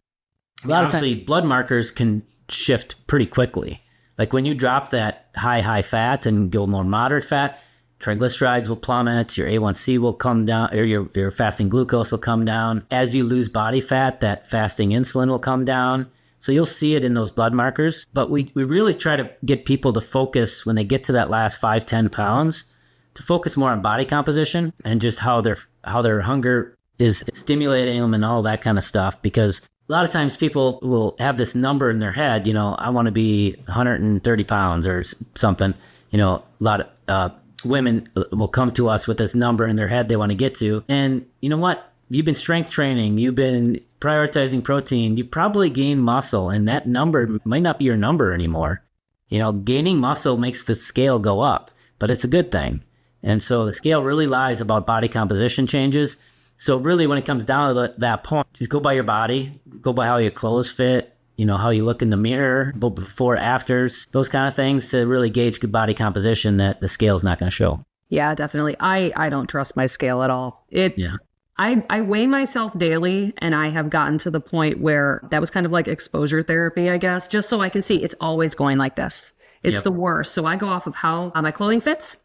obviously blood markers can shift pretty quickly. Like when you drop that high fat and go more moderate fat, triglycerides will plummet, your A1C will come down, or your fasting glucose will come down. As you lose body fat, that fasting insulin will come down. So you'll see it in those blood markers. But we really try to get people to focus when they get to that last 5-10 pounds, to focus more on body composition and just how their hunger is stimulating them and all that kind of stuff. Because a lot of times people will have this number in their head, I want to be 130 pounds or something. A lot of women will come to us with this number in their head they want to get to. And you know what? You've been strength training, you've been prioritizing protein, you probably gained muscle, and that number might not be your number anymore. Gaining muscle makes the scale go up, but it's a good thing. And so the scale really lies about body composition changes. So really when it comes down to that point, just go by your body, go by how your clothes fit, how you look in the mirror, before, afters, those kind of things to really gauge good body composition that the scale's not going to show. Yeah, definitely. I don't trust my scale at all. I weigh myself daily, and I have gotten to the point where that was kind of like exposure therapy, I guess, just so I can see it's always going like this. It's the worst. So I go off of how my clothing fits.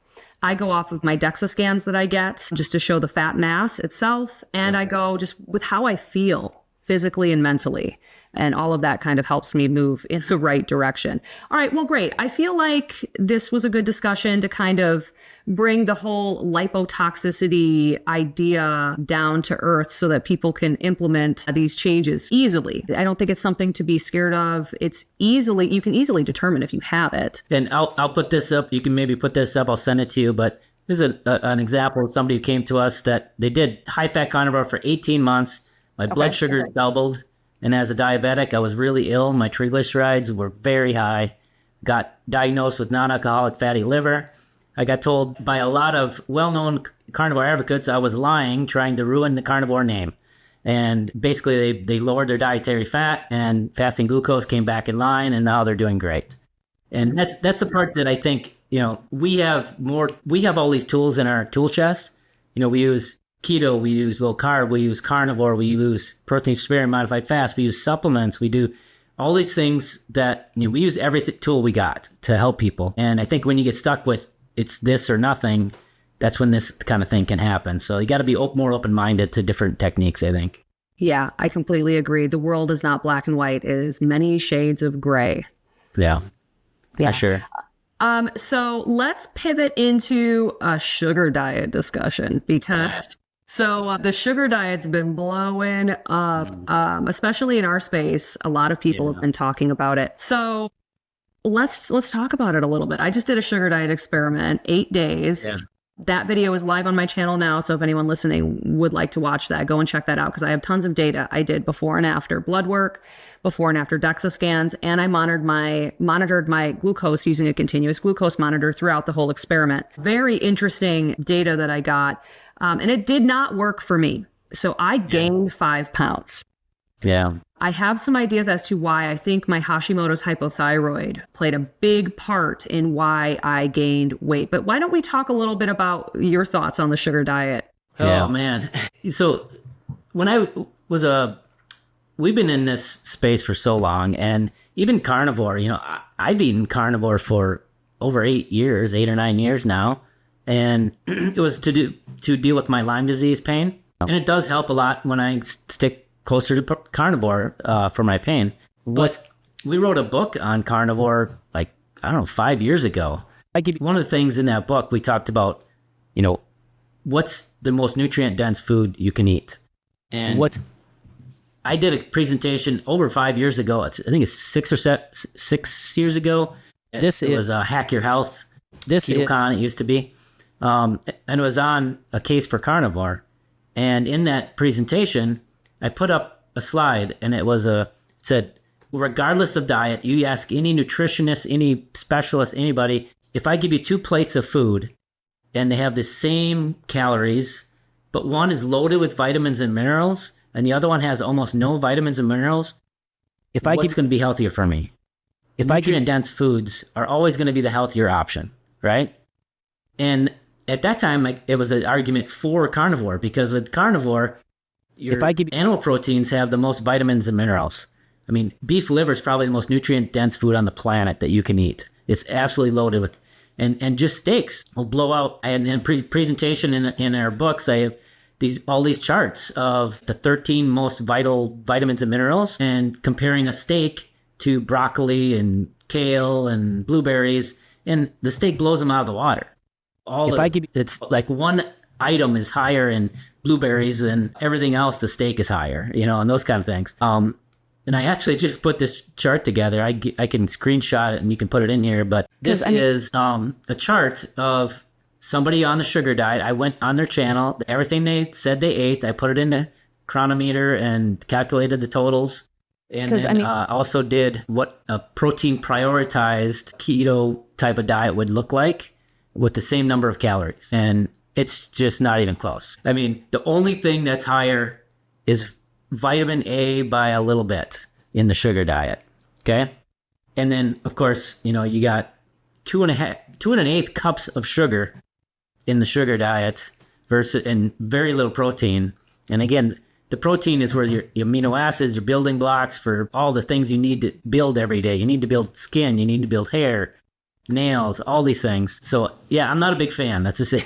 I go off of my DEXA scans that I get just to show the fat mass itself. And I go just with how I feel physically and mentally. And all of that kind of helps me move in the right direction. All right, well, great. I feel like this was a good discussion to kind of bring the whole lipotoxicity idea down to earth so that people can implement these changes easily. I don't think it's something to be scared of. You can easily determine if you have it. And I'll put this up. You can maybe put this up. I'll send it to you. But here's an example of somebody who came to us that they did high-fat carnivore for 18 months. My blood sugars doubled. And as a diabetic, I was really ill. My triglycerides were very high. Got diagnosed with non-alcoholic fatty liver. I got told by a lot of well-known carnivore advocates I was lying, trying to ruin the carnivore name. And basically, they lowered their dietary fat, and fasting glucose came back in line, and now they're doing great. And that's the part that I think, we have all these tools in our tool chest. We use keto, we use low carb, we use carnivore, we use protein sparing modified fast, we use supplements, we do all these things that we use every tool we got to help people. And I think when you get stuck with it's this or nothing, that's when this kind of thing can happen. So you got to be more open-minded to different techniques, I think. Yeah, I completely agree. The world is not black and white. It is many shades of gray. Yeah, sure. So let's pivot into a sugar diet discussion because the sugar diet's been blowing up, especially in our space. A lot of people have been talking about it. So let's talk about it a little bit. I just did a sugar diet experiment, 8 days. Yeah. That video is live on my channel now. So if anyone listening would like to watch that, go and check that out because I have tons of data. I did before and after blood work, before and after DEXA scans, and I monitored my glucose using a continuous glucose monitor throughout the whole experiment. Very interesting data that I got. And it did not work for me. So I gained 5 pounds. Yeah. I have some ideas as to why. I think my Hashimoto's hypothyroid played a big part in why I gained weight. But why don't we talk a little bit about your thoughts on the sugar diet? Oh, man. So when I was we've been in this space for so long, and even carnivore, I've eaten carnivore for over 8 or 9 years now. And it was to deal with my Lyme disease pain. And it does help a lot when I stick closer to carnivore for my pain. But we wrote a book on carnivore, 5 years ago. One of the things in that book, we talked about, what's the most nutrient dense food you can eat. And I did a presentation over 5 years ago. I think it's 6 years ago. It was Hack Your Health. KetoCon, it used to be. And it was on a case for carnivore. And in that presentation, I put up a slide, and it said, regardless of diet, you ask any nutritionist, any specialist, anybody, if I give you 2 plates of food and they have the same calories, but one is loaded with vitamins and minerals and the other one has almost no vitamins and minerals, what's going to be healthier for me? Nutrient-dense foods are always going to be the healthier option, right? And at that time, it was an argument for carnivore because with carnivore, animal proteins have the most vitamins and minerals. I mean, beef liver is probably the most nutrient-dense food on the planet that you can eat. It's absolutely loaded with, and just steaks will blow out. And in presentation in our books, I have all these charts of the 13 most vital vitamins and minerals, and comparing a steak to broccoli and kale and blueberries, and the steak blows them out of the water. It's like one item is higher in blueberries than everything else. The steak is higher, and those kind of things. And I actually just put this chart together. I can screenshot it and you can put it in here. But this is a chart of somebody on the sugar diet. I went on their channel. Everything they said they ate, I put it in a chronometer and calculated the totals. And then also did what a protein prioritized keto type of diet would look like with the same number of calories. And it's just not even close. I mean, the only thing that's higher is vitamin A by a little bit in the sugar diet. Okay. And then of course, you got 2 1/8 cups of sugar in the sugar diet and very little protein. And again, the protein is where your amino acids, your building blocks for all the things you need to build every day. You need to build skin, you need to build hair, nails, all these things. So yeah, I'm not a big fan. That's to say.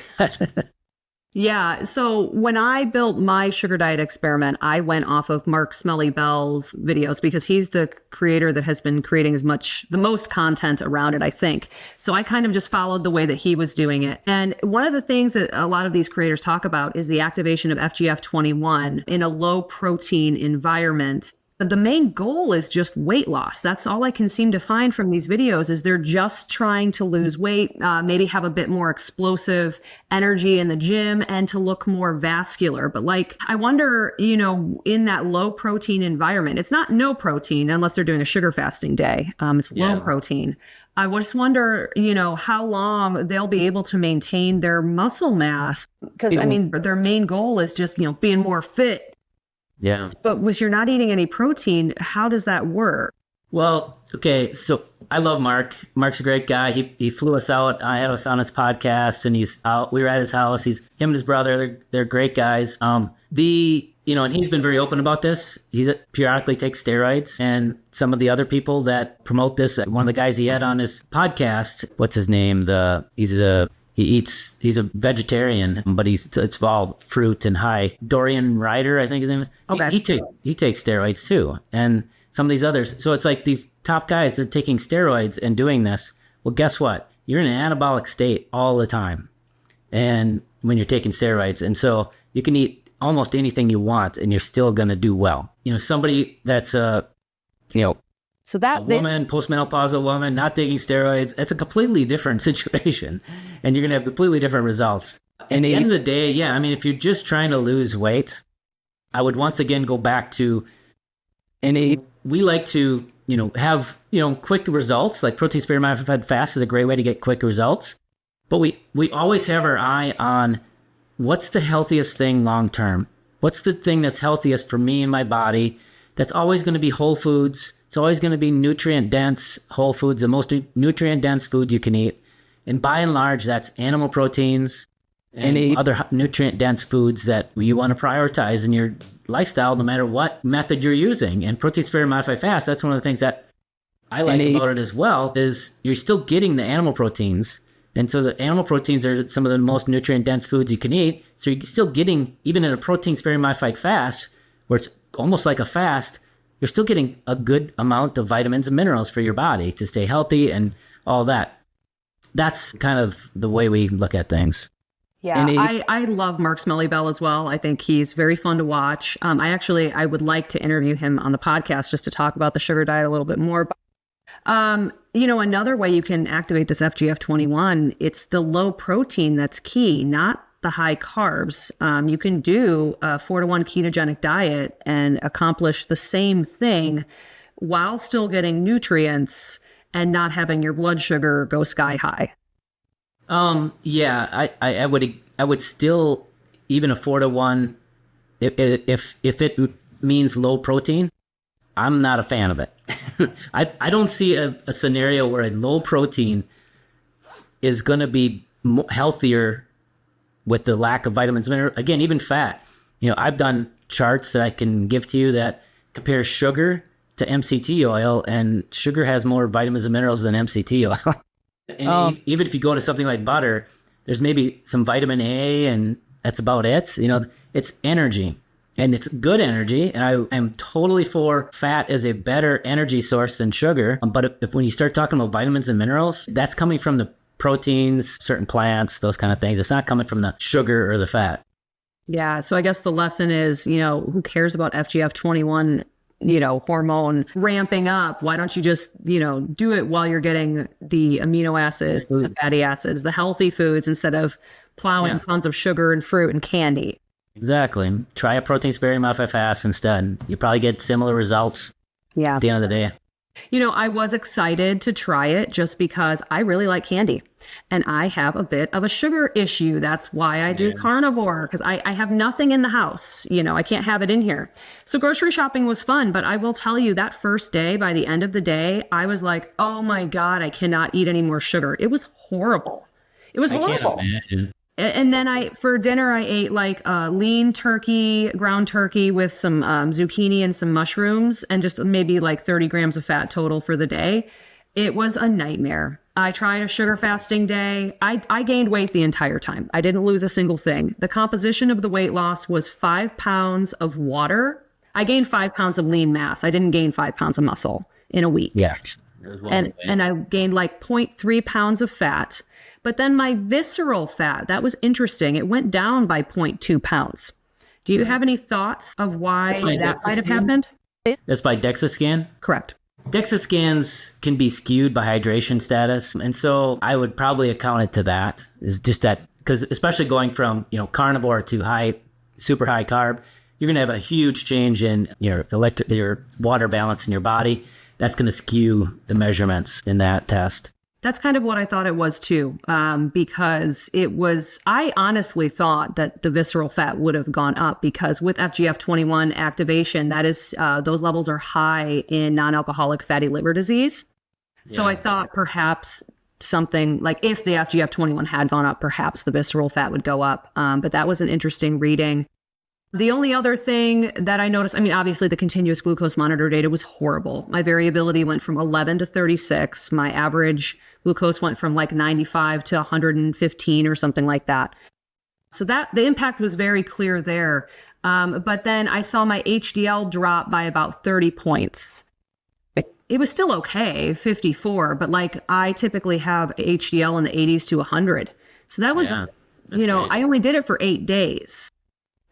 Yeah. So when I built my sugar diet experiment, I went off of Mark Smelly Bell's videos because he's the creator that has been creating the most content around it, I think. So I kind of just followed the way that he was doing it. And one of the things that a lot of these creators talk about is the activation of FGF21 in a low protein environment. The main goal is just weight loss. That's all I can seem to find from these videos is they're just trying to lose weight, maybe have a bit more explosive energy in the gym and to look more vascular. But like, I wonder, in that low protein environment, it's not no protein unless they're doing a sugar fasting day. It's low protein. I just wonder, how long they'll be able to maintain their muscle mass. Because their main goal is just, being more fit. Yeah. But if you're not eating any protein, how does that work? Well, okay. So I love Mark. Mark's a great guy. He flew us out. I had us on his podcast and he's out. We were at his house. Him and his brother, they're great guys. And he's been very open about this. He periodically takes steroids, and some of the other people that promote this, one of the guys he had on his podcast, what's his name? He's a vegetarian, but it's all fruit and high. Dorian Ryder, I think his name is. Okay. He takes steroids too. And some of these others. So it's like these top guys, they're taking steroids and doing this. Well, guess what? You're in an anabolic state all the time. And when you're taking steroids. And so you can eat almost anything you want and you're still going to do well. Somebody that's So that woman, postmenopausal woman, not taking steroids, it's a completely different situation. And you're going to have completely different results. At the end of the day, if you're just trying to lose weight, I would once again go back to, we like to, have, quick results. Like protein sparing modified fast is a great way to get quick results. But we always have our eye on what's the healthiest thing long term? What's the thing that's healthiest for me and my body? That's always going to be whole foods. It's always going to be nutrient-dense whole foods, the most nutrient-dense food you can eat. And by and large, that's animal proteins and other nutrient-dense foods that you want to prioritize in your lifestyle, no matter what method you're using. And protein-sparing modified fast, that's one of the things that I like about it as well, is you're still getting the animal proteins. And so the animal proteins are some of the most nutrient-dense foods you can eat. So you're still getting, even in a protein-sparing modified fast, where it's almost like a fast, you're still getting a good amount of vitamins and minerals for your body to stay healthy and all that. That's kind of the way we look at things. Yeah, I love Mark Smelly Bell as well. I think he's very fun to watch. I would like to interview him on the podcast just to talk about the sugar diet a little bit more. Another way you can activate this FGF21, it's the low protein that's key, not the high carbs. You can do a 4-to-1 ketogenic diet and accomplish the same thing while still getting nutrients and not having your blood sugar go sky high. I would still, even a 4-to-1, if it means low protein, I'm not a fan of it. I don't see a scenario where a low protein is going to be healthier with the lack of vitamins and minerals. Again, even fat. I've done charts that I can give to you that compare sugar to MCT oil, and sugar has more vitamins and minerals than MCT oil. And even if you go to something like butter, there's maybe some vitamin A, and that's about it. It's energy, and it's good energy. And I am totally for fat as a better energy source than sugar. But when you start talking about vitamins and minerals, that's coming from the proteins, certain plants, those kind of things. It's not coming from the sugar or the fat. Yeah. So I guess the lesson is, who cares about FGF21, hormone ramping up? Why don't you just, do it while you're getting the amino acids, the fatty acids, the healthy foods, instead of plowing tons of sugar and fruit and candy. Exactly. Try a protein sparing modified fast instead. You probably get similar results at the end of the day. I was excited to try it just because I really like candy and I have a bit of a sugar issue. That's why I do carnivore, because I have nothing in the house. I can't have it in here. So grocery shopping was fun, but I will tell you that first day, by the end of the day, I was like, oh my God, I cannot eat any more sugar. It was horrible. It was horrible. I can't imagine. And then for dinner, I ate like lean turkey, ground turkey with some zucchini and some mushrooms and just maybe like 30 grams of fat total for the day. It was a nightmare. I tried a sugar fasting day. I gained weight the entire time. I didn't lose a single thing. The composition of the weight loss was 5 pounds of water. I gained 5 pounds of lean mass. I didn't gain 5 pounds of muscle in a week. Yeah. And I gained like 0.3 pounds of fat. But then my visceral fat, that was interesting. It went down by 0.2 pounds. Do you have any thoughts of why that might have happened? That's by DEXA scan? Correct. DEXA scans can be skewed by hydration status. And so I would probably account it to that. Is just that, because especially going from, carnivore to super high carb, you're going to have a huge change in your water balance in your body. That's going to skew the measurements in that test. That's kind of what I thought it was too, because I honestly thought that the visceral fat would have gone up because with FGF21 activation, that is, those levels are high in non-alcoholic fatty liver disease. So I thought perhaps something like if the FGF21 had gone up, perhaps the visceral fat would go up. But that was an interesting reading. The only other thing that I noticed, obviously the continuous glucose monitor data was horrible. My variability went from 11 to 36. My average glucose went from like 95 to 115 or something like that. So that the impact was very clear there. But then I saw my HDL drop by about 30 points. It was still okay, 54, but like I typically have HDL in the 80s to 100. So that was, great. I only did it for 8 days.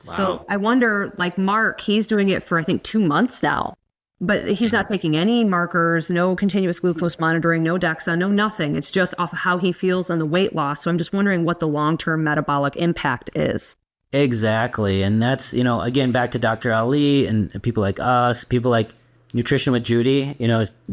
Wow. So I wonder, like Mark, he's doing it for, I think, 2 months now, but he's not taking any markers, no continuous glucose monitoring, no DEXA, no nothing. It's just off of how he feels and the weight loss. So I'm just wondering what the long-term metabolic impact is. Exactly. And that's, again, back to Dr. Ali and people like us, people like Nutrition with Judy,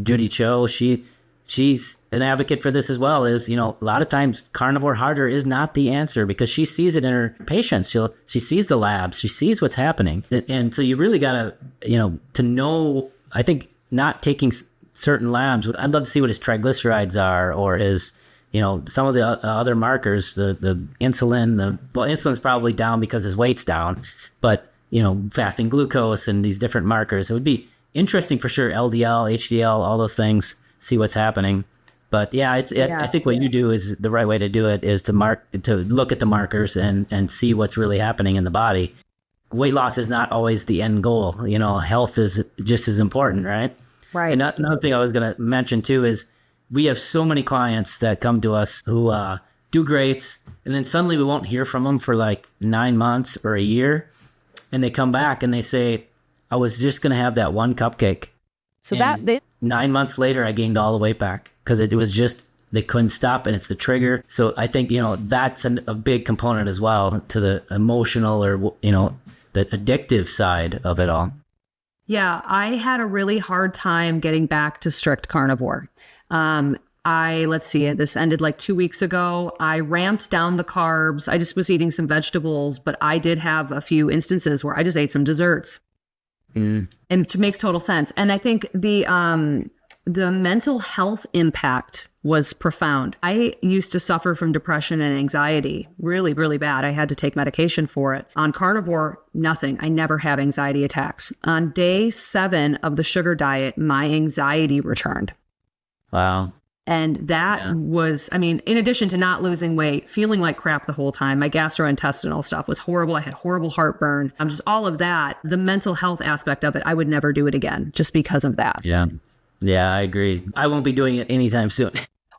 Judy Cho, she's an advocate for this as well. Is, a lot of times carnivore harder is not the answer because she sees it in her patients. She sees the labs, she sees what's happening. And so you really gotta, to know, I think not taking certain labs, I'd love to see what his triglycerides are or his, some of the other markers, the insulin, insulin's probably down because his weight's down, but, fasting glucose and these different markers, it would be interesting for sure. LDL, HDL, all those things, see what's happening. But I think what you do is the right way to do it is to look at the markers and see what's really happening in the body. Weight loss is not always the end goal. Health is just as important, right? Right. And another thing I was going to mention too is we have so many clients that come to us who do great, and then suddenly we won't hear from them for like 9 months or a year, and they come back and they say, I was just going to have that one cupcake. So 9 months later, I gained all the weight back because it was just, they couldn't stop, and it's the trigger. So I think, that's a big component as well to the emotional or, the addictive side of it all. Yeah, I had a really hard time getting back to strict carnivore. Let's see, this ended like 2 weeks ago. I ramped down the carbs. I just was eating some vegetables, but I did have a few instances where I just ate some desserts. And it makes total sense. And I think the mental health impact was profound. I used to suffer from depression and anxiety really, really bad. I had to take medication for it. On carnivore, nothing. I never have anxiety attacks. On day 7 of the sugar diet, my anxiety returned. Wow. And that was, in addition to not losing weight, feeling like crap the whole time, my gastrointestinal stuff was horrible. I had horrible heartburn. Just all of that, the mental health aspect of it, I would never do it again just because of that. Yeah. Yeah, I agree. I won't be doing it anytime soon.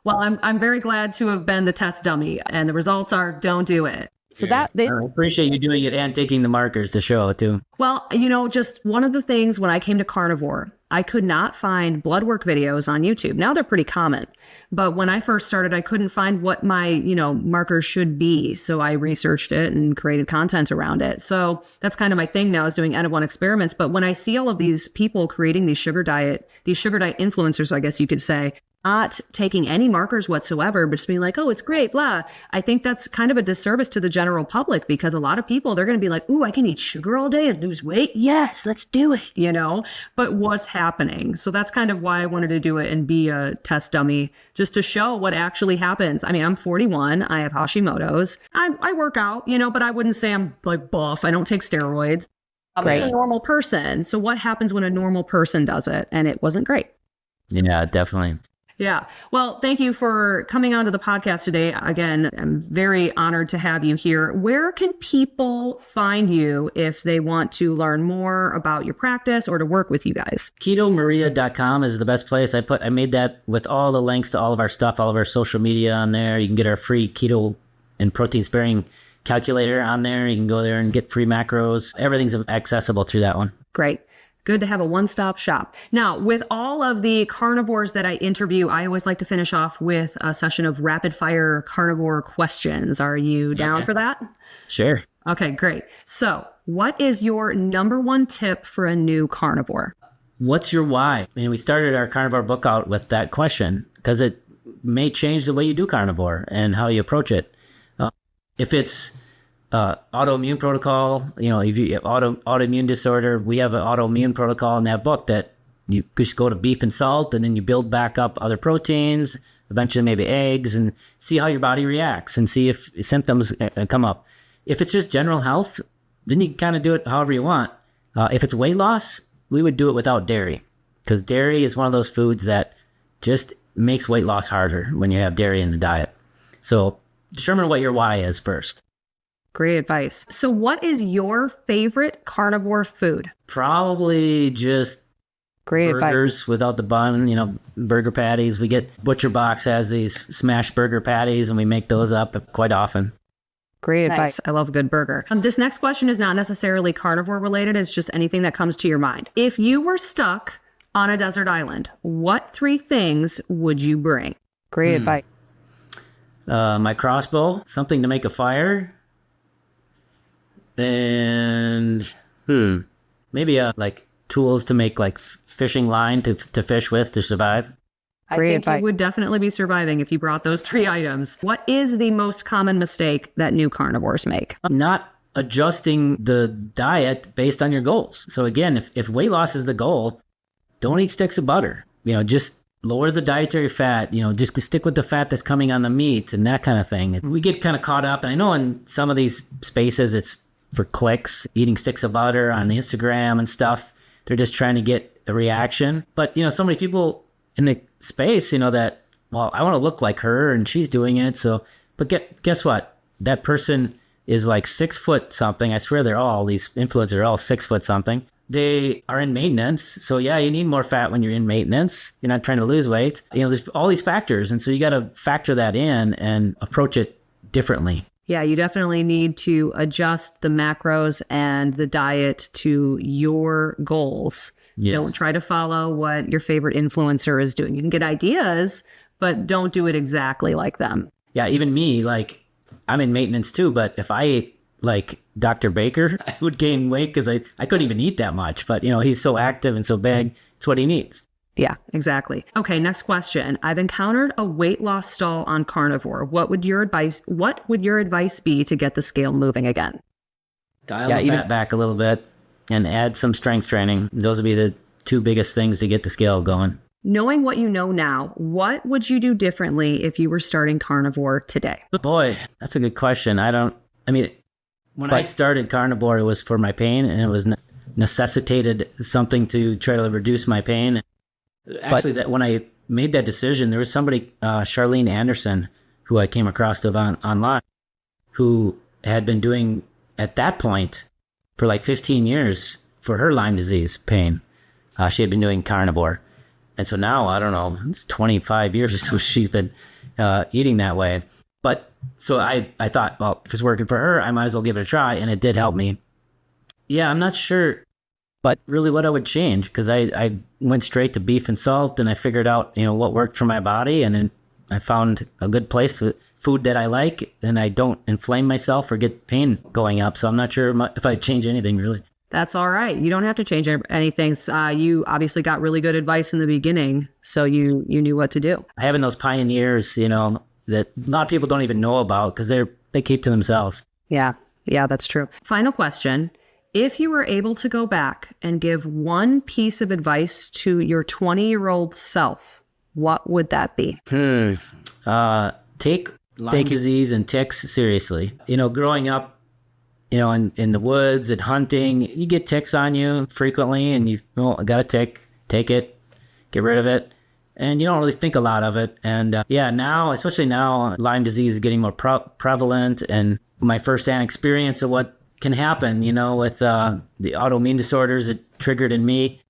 Well, I'm very glad to have been the test dummy, and the results are don't do it. So I appreciate you doing it and taking the markers to show it too. Well, just one of the things when I came to carnivore, I could not find blood work videos on YouTube. Now they're pretty common. But when I first started, I couldn't find what my, markers should be. So I researched it and created content around it. So that's kind of my thing now is doing N of 1 experiments. But when I see all of these people creating these sugar diet influencers, I guess you could say, not taking any markers whatsoever, but just being like, oh, it's great, blah. I think that's kind of a disservice to the general public because a lot of people, they're going to be like, ooh, I can eat sugar all day and lose weight. Yes, let's do it, But what's happening? So that's kind of why I wanted to do it and be a test dummy just to show what actually happens. I'm 41. I have Hashimoto's. I work out, but I wouldn't say I'm like buff. I don't take steroids. I'm just a normal person. So what happens when a normal person does it? And it wasn't great. Yeah, definitely. Yeah. Well, thank you for coming onto the podcast today. Again, I'm very honored to have you here. Where can people find you if they want to learn more about your practice or to work with you guys? KetoMaria.com is the best place. I made that with all the links to all of our stuff, all of our social media on there. You can get our free keto and protein sparing calculator on there. You can go there and get free macros. Everything's accessible through that one. Great. Good to have a one-stop shop. Now, with all of the carnivores that I interview, I always like to finish off with a session of rapid fire carnivore questions. Are you down for that? Sure. Okay, great. So what is your number one tip for a new carnivore? What's your why? And we started our carnivore book out with that question because it may change the way you do carnivore and how you approach it. If it's autoimmune protocol, if you have autoimmune disorder, we have an autoimmune protocol in that book that you just go to beef and salt and then you build back up other proteins, eventually maybe eggs, and see how your body reacts and see if symptoms come up. If it's just general health, then you can kind of do it however you want. If it's weight loss, we would do it without dairy because dairy is one of those foods that just makes weight loss harder when you have dairy in the diet. So determine what your why is first. Great advice. So what is your favorite carnivore food? Probably just Great burgers advice. without the bun, burger patties. We get Butcher Box has these smashed burger patties and we make those up quite often. Great advice. I love a good burger. This next question is not necessarily carnivore related. It's just anything that comes to your mind. If you were stuck on a desert island, what 3 things would you bring? Great advice. My crossbow, something to make a fire, and maybe like tools to make like fishing line to fish with to survive. Great advice. You would definitely be surviving if you brought those 3 items. What is the most common mistake that new carnivores make? Not adjusting the diet based on your goals. So again, if weight loss is the goal, don't eat sticks of butter. Just lower the dietary fat, just stick with the fat that's coming on the meat and that kind of thing. We get kind of caught up. And I know in some of these spaces, it's for clicks, eating sticks of butter on Instagram and stuff. They're just trying to get a reaction. But, so many people in the space, that, well, I want to look like her and she's doing it. So, but guess what? That person is like 6 foot something. I swear these influencers are all 6 foot something. They are in maintenance. So yeah, you need more fat when you're in maintenance. You're not trying to lose weight. There's all these factors. And so you got to factor that in and approach it differently. Yeah, you definitely need to adjust the macros and the diet to your goals. Yes. Don't try to follow what your favorite influencer is doing. You can get ideas, but don't do it exactly like them. Yeah, even me, like I'm in maintenance too, but if I ate like Dr. Baker, I would gain weight because I couldn't even eat that much. But, he's so active and so big. It's what he needs. Yeah, exactly. Okay, next question. I've encountered a weight loss stall on carnivore. What would your advice be to get the scale moving again? Dial the fat back a little bit and add some strength training. Those would be the 2 biggest things to get the scale going. Knowing what you know now, what would you do differently if you were starting carnivore today? Boy, that's a good question. When I started carnivore, it was for my pain and it was necessitated something to try to reduce my pain. Actually, when I made that decision, there was somebody, Charlene Anderson, who I came across online, who had been doing at that point for like 15 years for her Lyme disease pain. She had been doing carnivore. And so now, I don't know, it's 25 years or so she's been eating that way. But so I thought, well, if it's working for her, I might as well give it a try. And it did help me. Yeah, I'm not sure, but really what I would change, because I went straight to beef and salt and I figured out, what worked for my body. And then I found a good place with food that I like and I don't inflame myself or get pain going up. So I'm not sure if I'd change anything really. That's all right. You don't have to change anything. You obviously got really good advice in the beginning, so you knew what to do. Having those pioneers, that a lot of people don't even know about because they keep to themselves. Yeah, that's true. Final question. If you were able to go back and give one piece of advice to your 20-year-old self, what would that be? Take Lyme disease and ticks seriously. Growing up, in the woods and hunting, you get ticks on you frequently and you got a tick, take it, get rid of it. and you don't really think a lot of it. And now, especially now, Lyme disease is getting more prevalent, and my firsthand experience of what can happen, with the autoimmune disorders it triggered in me.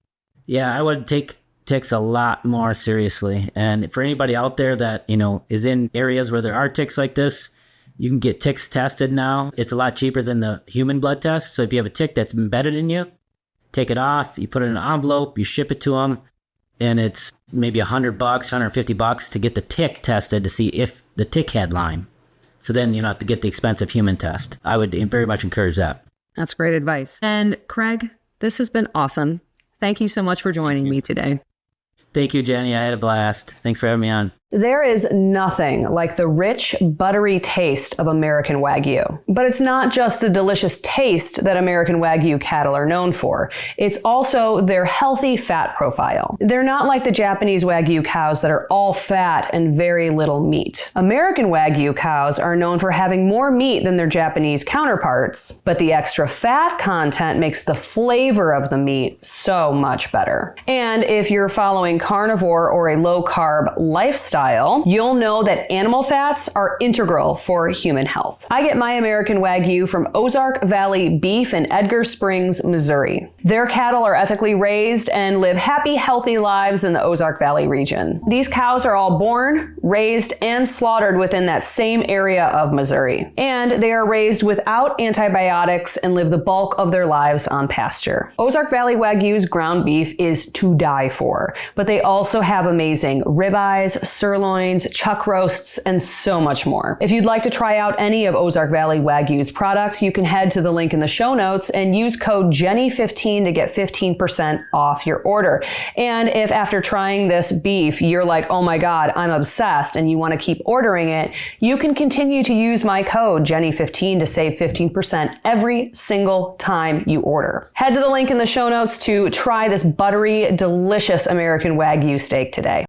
Yeah, I would take ticks a lot more seriously. And for anybody out there that, is in areas where there are ticks like this, you can get ticks tested now. It's a lot cheaper than the human blood test. So if you have a tick that's embedded in you, take it off, you put it in an envelope, you ship it to them, and it's maybe $100, $150 to get the tick tested to see if the tick had Lyme. So then you don't have to get the expensive human test. I would very much encourage that. That's great advice. And Craig, this has been awesome. Thank you so much for joining me today. Thank you, Jenny. I had a blast. Thanks for having me on. There is nothing like the rich, buttery taste of American Wagyu. But it's not just the delicious taste that American Wagyu cattle are known for. It's also their healthy fat profile. They're not like the Japanese Wagyu cows that are all fat and very little meat. American Wagyu cows are known for having more meat than their Japanese counterparts, but the extra fat content makes the flavor of the meat so much better. And if you're following carnivore or a low-carb lifestyle, you'll know that animal fats are integral for human health. I get my American Wagyu from Ozark Valley Beef in Edgar Springs, Missouri. Their cattle are ethically raised and live happy, healthy lives in the Ozark Valley region. These cows are all born, raised, and slaughtered within that same area of Missouri. And they are raised without antibiotics and live the bulk of their lives on pasture. Ozark Valley Wagyu's ground beef is to die for, but they also have amazing ribeyes, sirloins, chuck roasts, and so much more. If you'd like to try out any of Ozark Valley Wagyu's products, you can head to the link in the show notes and use code Jenny15 to get 15% off your order. And if after trying this beef, you're like, oh my God, I'm obsessed, and you want to keep ordering it, you can continue to use my code Jenny15 to save 15% every single time you order. Head to the link in the show notes to try this buttery, delicious American Wagyu steak today.